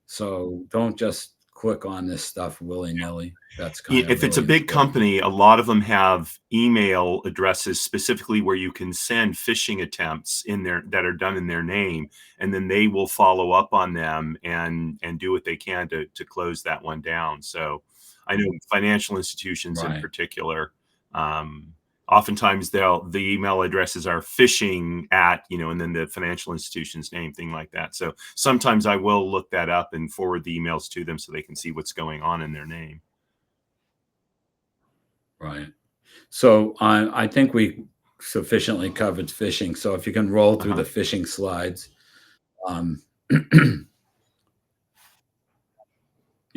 So don't just click on this stuff willy nilly. That's kind of If it's a really big important. company, a lot of them have email addresses specifically where you can send phishing attempts in there that are done in their name, and then they will follow up on them and do what they can to close that one down. So I know financial institutions in Right. particular, um, oftentimes the email addresses are phishing at, and then the financial institution's name, thing like that. So sometimes I will look that up and forward the emails to them so they can see what's going on in their name. Right. So I think we sufficiently covered phishing. So if you can roll through Uh-huh. the phishing slides. Um,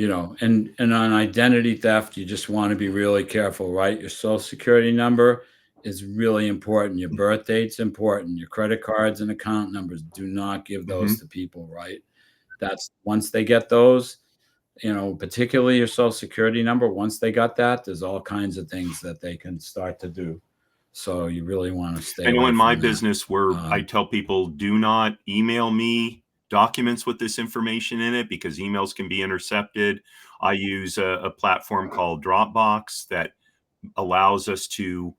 And on identity theft, you just want to be really careful, right? Your social security number is really important. Your birth date's important. Your credit cards and account numbers, do not give those Mhm. to people, right? That's once they get those, particularly your social security number, once they got that, there's all kinds of things that they can start to do. So you really want to stay I know away in my from that. business where I tell people, do not email me documents with this information in it because emails can be intercepted. I use a platform called Dropbox that allows us to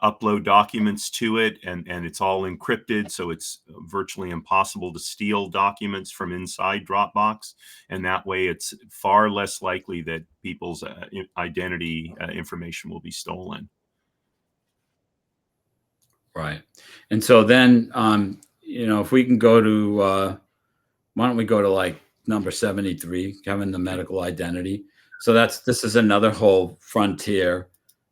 upload documents to it, and it's all encrypted, so it's virtually impossible to steal documents from inside Dropbox. And that way, it's far less likely that people's identity information will be stolen. Right. And so then, if we can go to, why don't we go to like number 73, Kevin, the medical identity. So this is another whole frontier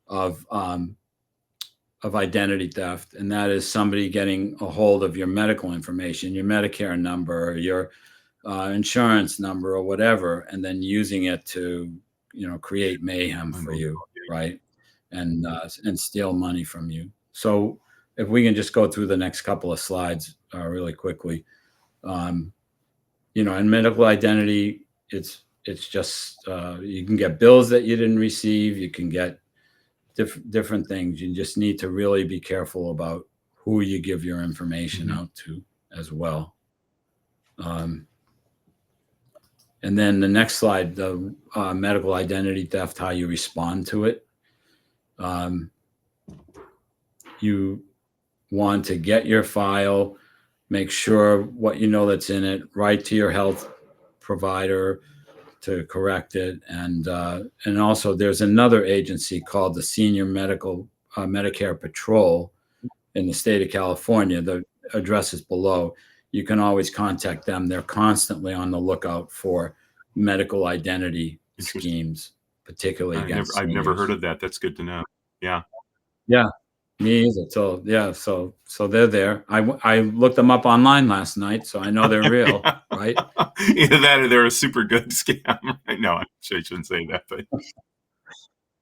of, of identity theft. And that is somebody getting a hold of your medical information, your Medicare number, or your insurance number or whatever, and then using it to, create mayhem for you. Right. And steal money from you. So if we can just go through the next couple of slides really quickly, in medical identity, it's just you can get bills that you didn't receive. You can get different things. You just need to really be careful about who you give your information out to as well. And then the next slide, the medical identity theft, how you respond to it. You want to get your file, make sure what that's in it, write to your health provider to correct it. And also there's another agency called the Senior Medicare Patrol in the state of California. The address is below. You can always contact them. They're constantly on the lookout for medical identity schemes, particularly against I've never heard seniors. of that. That's good to know. Yeah. Yeah, me either. So yeah, so they're there. I looked them up online last night, so I know they're real, right? Either that or they're a super good scam. No, I shouldn't say that, but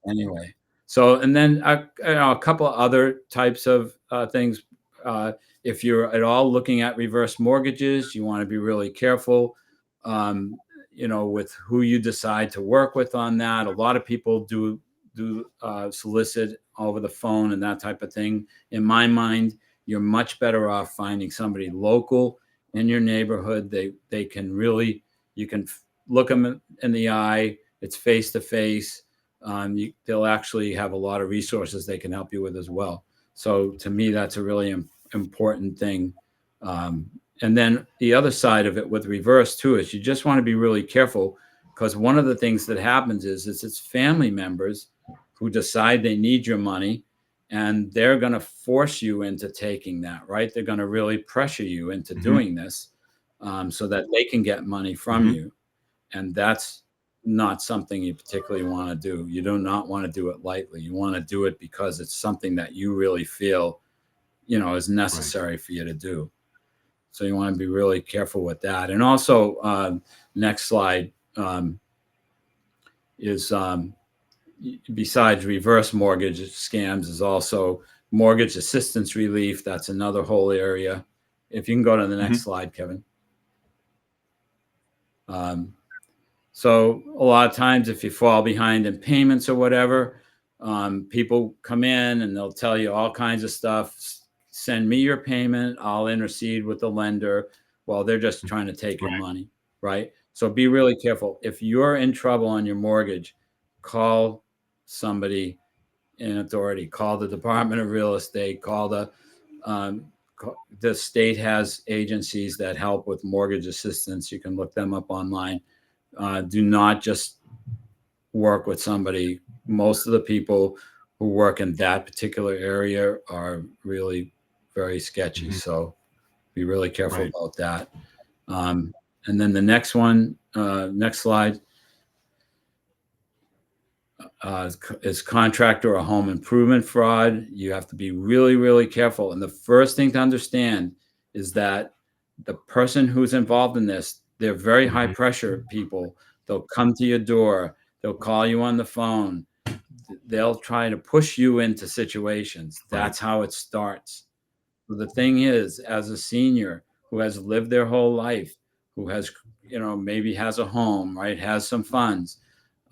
Anyway, so and then a couple of other types of things. If you're at all looking at reverse mortgages, you want to be really careful. With who you decide to work with on that. A lot of people do solicit over the phone and that type of thing. In my mind, you're much better off finding somebody local in your neighborhood. They can really, you can look them in the eye. It's face to face. They'll actually have a lot of resources they can help you with as well. So to me, that's a really important thing. And then the other side of it with reverse too is you just want to be really careful, because one of the things that happens is it's family members who decide they need your money, and they're going to force you into taking that, right? They're going to really pressure you into doing this so that they can get money from you. And that's not something you particularly want to do. You do not want to do it lightly. You want to do it because it's something that you really feel, is necessary for you to do. So you want to be really careful with that. And also, next slide is besides reverse mortgage scams is also mortgage assistance relief. That's another whole area. If you can go to the next slide, Kevin. So a lot of times if you fall behind in payments or whatever, people come in and they'll tell you all kinds of stuff. Send me your payment. I'll intercede with the lender. Well, they're just trying to take your money, right? So be really careful. If you're in trouble on your mortgage, call somebody in authority. Call the Department of Real Estate. Call the state has agencies that help with mortgage assistance. You can look them up online. Do not just work with somebody. Most of the people who work in that particular area are really very sketchy. So be really careful about that. And then the next one, next slide, is contractor or home improvement fraud. You have to be really, really careful. And the first thing to understand is that the person who's involved in this, they're very high pressure people. They'll come to your door. They'll call you on the phone. They'll try to push you into situations. That's how it starts. So the thing is, as a senior who has lived their whole life, who has, maybe has a home, right, has some funds,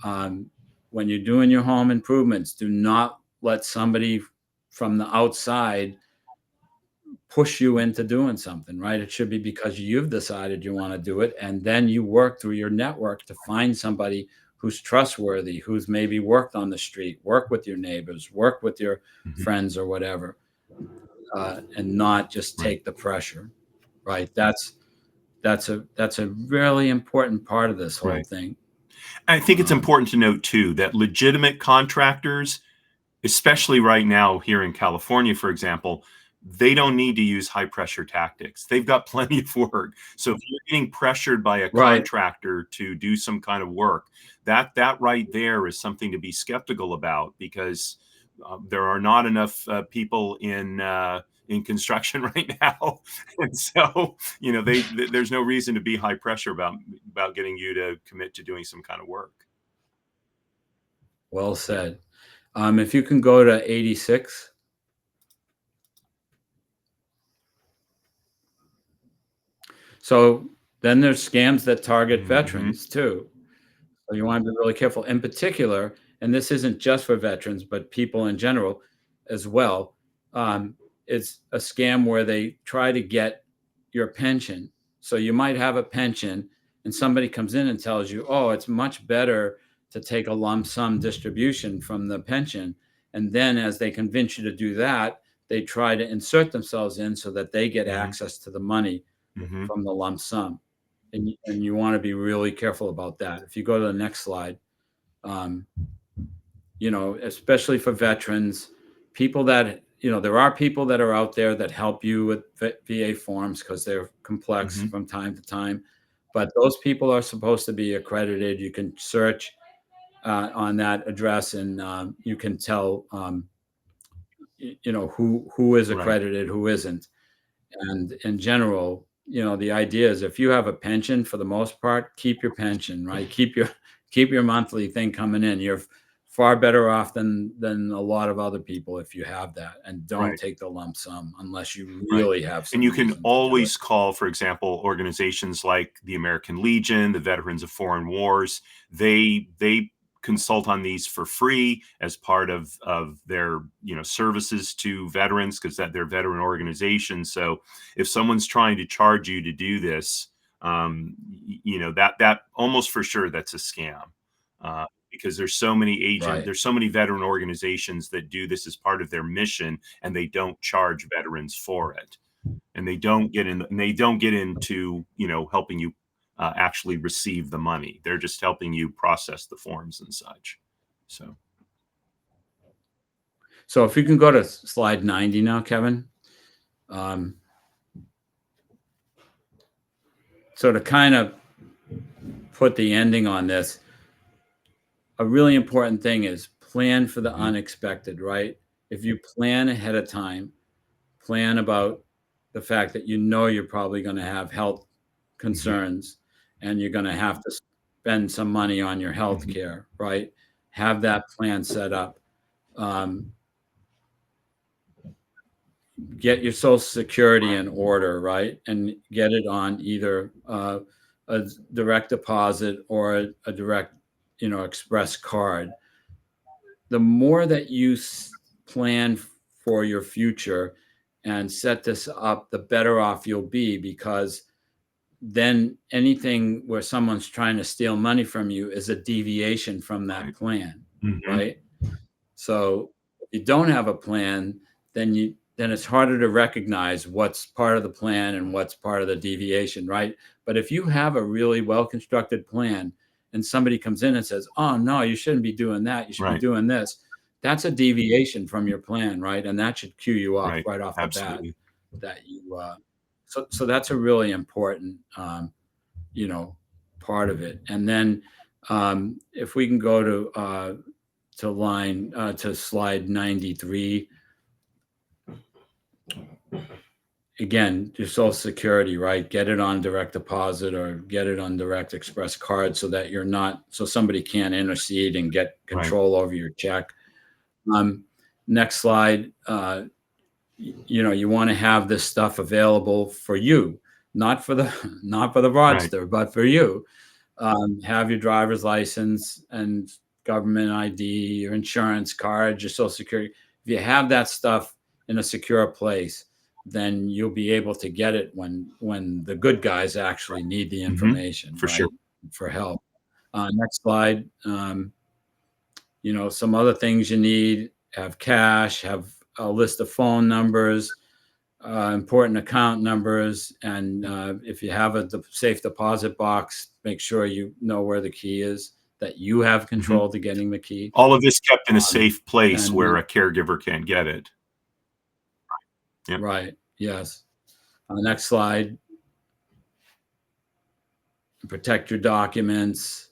when you're doing your home improvements, do not let somebody from the outside push you into doing something, right? It should be because you've decided you want to do it. And then you work through your network to find somebody who's trustworthy, who's maybe worked on the street, work with your neighbors, work with your friends or whatever, and not just take the pressure, right? That's a really important part of this whole thing. I think it's important to note too that legitimate contractors, especially right now here in California, for example, they don't need to use high pressure tactics. They've got plenty of work. So if you're getting pressured by a contractor to do some kind of work, that right there is something to be skeptical about, because there are not enough people in construction right now, and so there's no reason to be high pressure about getting you to commit to doing some kind of work. Well said. If you can go to 86. So then there's scams that target veterans too. So you want to be really careful. In particular, and this isn't just for veterans, but people in general as well, it's a scam where they try to get your pension. So you might have a pension and somebody comes in and tells you, oh, it's much better to take a lump sum distribution from the pension. And then as they convince you to do that, they try to insert themselves in so that they get access to the money from the lump sum. And you want to be really careful about that. If you go to the next slide, especially for veterans, people that, there are people that are out there that help you with VA forms because they're complex from time to time. But those people are supposed to be accredited. You can search on that address and you can tell, who is accredited, who isn't. And in general, the idea is if you have a pension, for the most part, keep your pension, right? Keep your monthly thing coming in. You're far better off than a lot of other people if you have that, and don't take the lump sum unless you really have some. And you can always call, for example, organizations like the American Legion, the Veterans of Foreign Wars. They consult on these for free as part of their services to veterans, because they're veteran organizations. So if someone's trying to charge you to do this, that almost for sure that's a scam, because there's so many there's so many veteran organizations that do this as part of their mission, and they don't charge veterans for it, and they don't get into helping you actually receive the money. They're just helping you process the forms and such. So if you can go to slide 90 now, Kevin. So to kind of put the ending on this, a really important thing is plan for the unexpected, right? If you plan ahead of time, plan about the fact that you're probably going to have health concerns and you're going to have to spend some money on your health care, right? Have that plan set up. Get your Social Security in order, right? And get it on either a direct deposit or a direct, express card. The more that you plan for your future and set this up, the better off you'll be, because then anything where someone's trying to steal money from you is a deviation from that plan, right? So if you don't have a plan, then it's harder to recognize what's part of the plan and what's part of the deviation, right? But if you have a really well-constructed plan and somebody comes in and says, oh, no, you shouldn't be doing that, you should be doing this, that's a deviation from your plan, right? And that should cue you off right off the bat that you so that's a really important part of it. And then if we can go to slide 93. again, your Social Security, right? Get it on direct deposit or get it on direct express card so that you're not, so somebody can't intercede and get Right. control over your check. Next slide. You want to have this stuff available for you, not for the not for the Right. fraudster, but for you. Have your driver's license and government ID, your insurance card, your Social Security. If you have that stuff in a secure place, then you'll be able to get it when the good guys actually need the information, For sure. right? For help. Next slide. Some other things you need: have cash, have a list of phone numbers, important account numbers, and if you have a safe deposit box, make sure you know where the key is, that you have control to getting the key. All of this kept in a Um, safe place and where a caregiver can't get it. Yep. right, yes. Next slide. Protect your documents.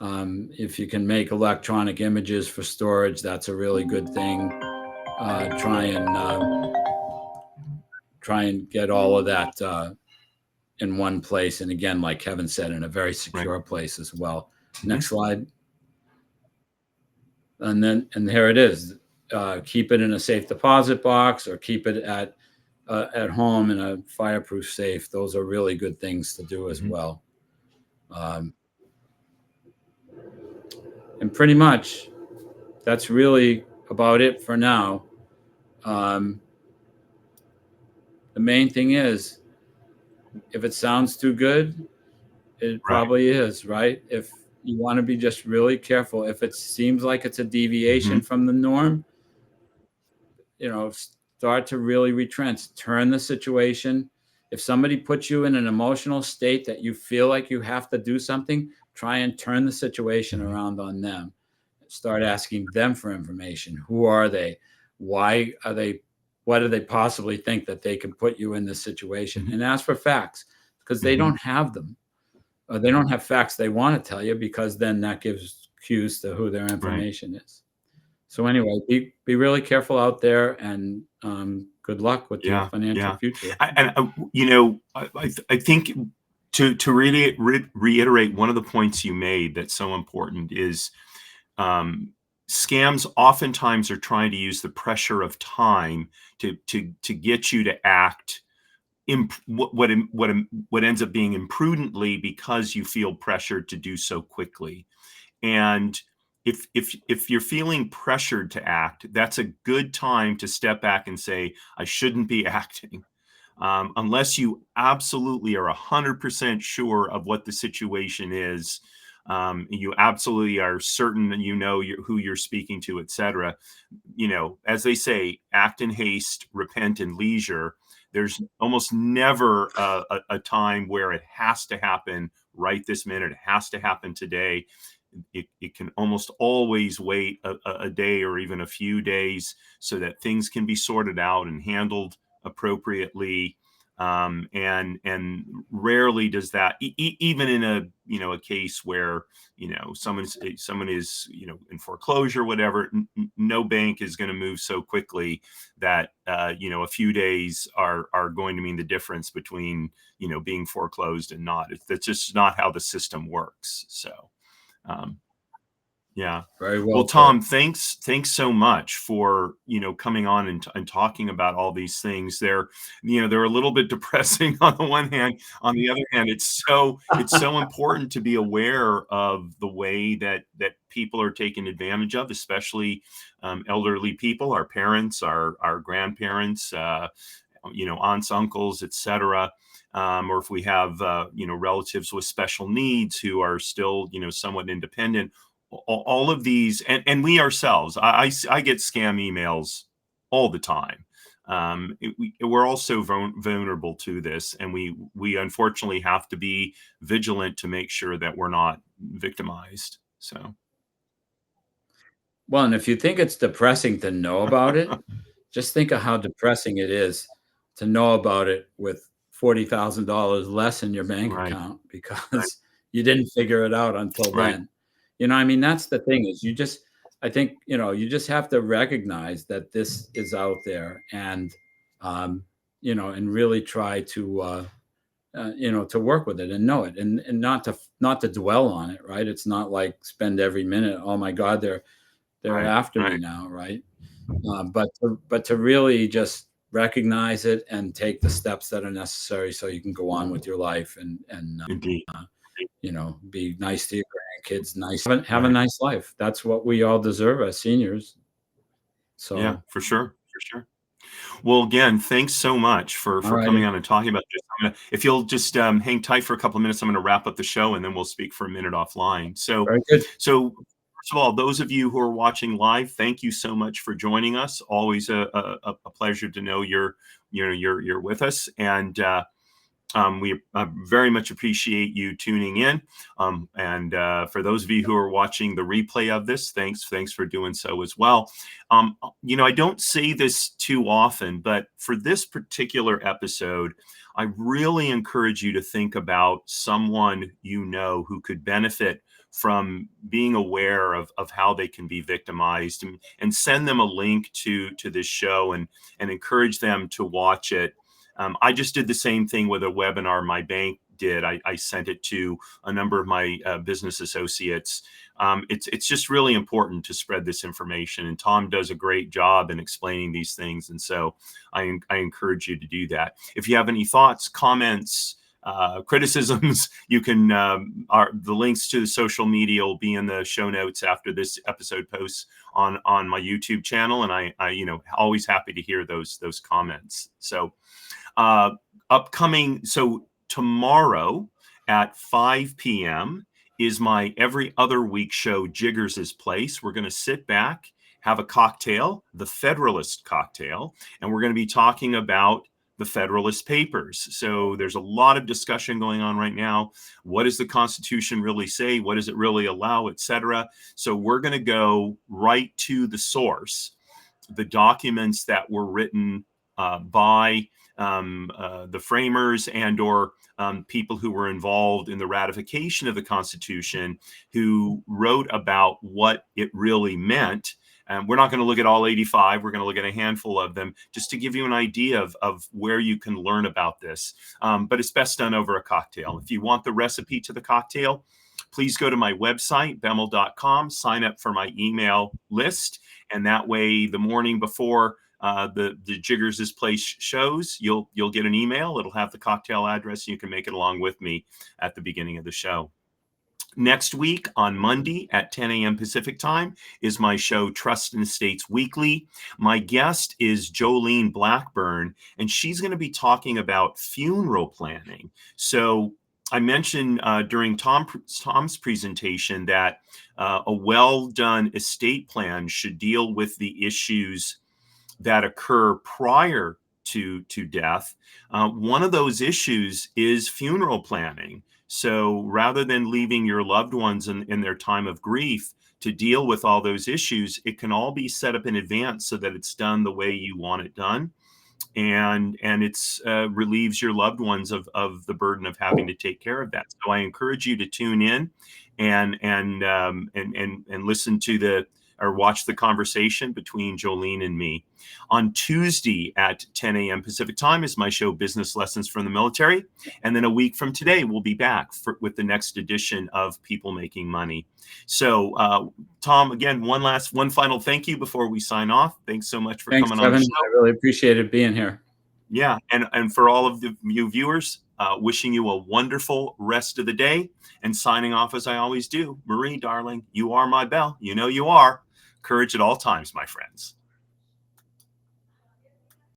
If you can make electronic images for storage, that's a really good thing. Try and get all of that in one place, and again, like Kevin said, in a very secure place as well. Next slide. And here it is. Keep it in a safe deposit box or keep it at home in a fireproof safe. Those are really good things to do as well. And pretty much that's really about it for now. The main thing is, if it sounds too good, it probably is, right? If you want to be just really careful, if it seems like it's a deviation from the norm, start to really retrench, turn the situation. If somebody puts you in an emotional state that you feel like you have to do something, try and turn the situation around on them. Start asking them for information. Who are they? Why are they? What do they possibly think that they can put you in this situation? And ask for facts, because they don't have them. They don't have facts they want to tell you, because then that gives cues to who their information is. So anyway, be really careful out there, and good luck with your financial future. I think to really reiterate one of the points you made that's so important is scams oftentimes are trying to use the pressure of time to get you to act what ends up being imprudently, because you feel pressured to do so quickly. And if you're feeling pressured to act, that's a good time to step back and say, I shouldn't be acting. Unless you absolutely are 100% sure of what the situation is, you absolutely are certain that who you're speaking to, etc. As they say, act in haste, repent in leisure. There's almost never a time where it has to happen right this minute. It has to happen today. It can almost always wait a day or even a few days so that things can be sorted out and handled appropriately. And rarely does that, even in a case where someone is in foreclosure, whatever. No bank is going to move so quickly that a few days are going to mean the difference between being foreclosed and not. That's just not how the system works. So yeah. Very well. Well, Tom, thanks so much for coming on and talking about all these things. They're a little bit depressing on the one hand. On the other hand, it's so important to be aware of the way that people are taken advantage of, especially elderly people, our parents, our grandparents, aunts, uncles, etc. Or if we have relatives with special needs who are still somewhat independent. All of these, and we ourselves, I get scam emails all the time. We're also vulnerable to this, and we unfortunately have to be vigilant to make sure that we're not victimized. So, well, and if you think it's depressing to know about it, just think of how depressing it is to know about it with $40,000 less in your bank account because you didn't figure it out until then. I mean, that's the thing is I think, you just have to recognize that this is out there, and, and really try to to work with it and know it, and not to dwell on it, right? It's not like spend every minute, oh my God, they're Right. after me Right. now, right? But to really just recognize it and take the steps that are necessary so you can go on with your life, and Indeed. be nice to your grandkids, have a Right. nice life. That's what we all deserve as seniors. Yeah, So, for sure. For sure. Well, again, thanks so much for all coming righty, on and talking about this. If you'll just hang tight for a couple of minutes, I'm going to wrap up the show, and then we'll speak for a minute offline. So, very good. so first of all, those of you who are watching live, thank you so much for joining us. Always a pleasure to know you're with us, and we very much appreciate you tuning in. And for those of you who are watching the replay of this, thanks for doing so as well. I don't say this too often, but for this particular episode, I really encourage you to think about someone who could benefit from being aware of how they can be victimized, and send them a link to this show, and encourage them to watch it. I just did the same thing with a webinar my bank did. I sent it to a number of my business associates. It's just really important to spread this information, and Tom does a great job in explaining these things. And so I encourage you to do that. If you have any thoughts, comments, criticisms, you can the links to the social media will be in the show notes after this episode posts on my YouTube channel, and I always happy to hear those comments. So upcoming, so tomorrow at 5 p.m. is my every other week show, Jiggers' Place. We're going to sit back, have a cocktail, the Federalist cocktail, and we're going to be talking about the Federalist Papers. So there's a lot of discussion going on right now. What does the Constitution really say? What does it really allow, etc.? So we're going to go right to the source, the documents that were written by the framers and/or people who were involved in the ratification of the Constitution, who wrote about what it really meant. And we're not going to look at all 85. We're going to look at a handful of them just to give you an idea of where you can learn about this. But it's best done over a cocktail. If you want the recipe to the cocktail, please go to my website, bemmel.com, sign up for my email list. And that way, the morning before the Jiggers' Place shows, you'll get an email. It'll have the cocktail address, and you can make it along with me at the beginning of the show. Next week on Monday at 10 a.m. Pacific time is my show, Trust and Estates Weekly. My guest is Jolene Blackburn, and she's going to be talking about funeral planning. So I mentioned during Tom's presentation that a well-done estate plan should deal with the issues that occur prior to death. One of those issues is funeral planning. So rather than leaving your loved ones in their time of grief to deal with all those issues, it can all be set up in advance so that it's done the way you want it done. And it's relieves your loved ones of the burden of having to take care of that. So I encourage you to tune in and listen to or watch the conversation between Jolene and me. On Tuesday at 10 a.m. Pacific time is my show, Business Lessons from the Military. And then a week from today, we'll be back with the next edition of People Making Money. So, Tom, again, one final thank you before we sign off. Thanks so much for coming on the show. I really appreciated being here. Yeah, and for all of you viewers, wishing you a wonderful rest of the day, and signing off as I always do. Marie, darling, you are my bell. You know you are. Courage at all times, my friends.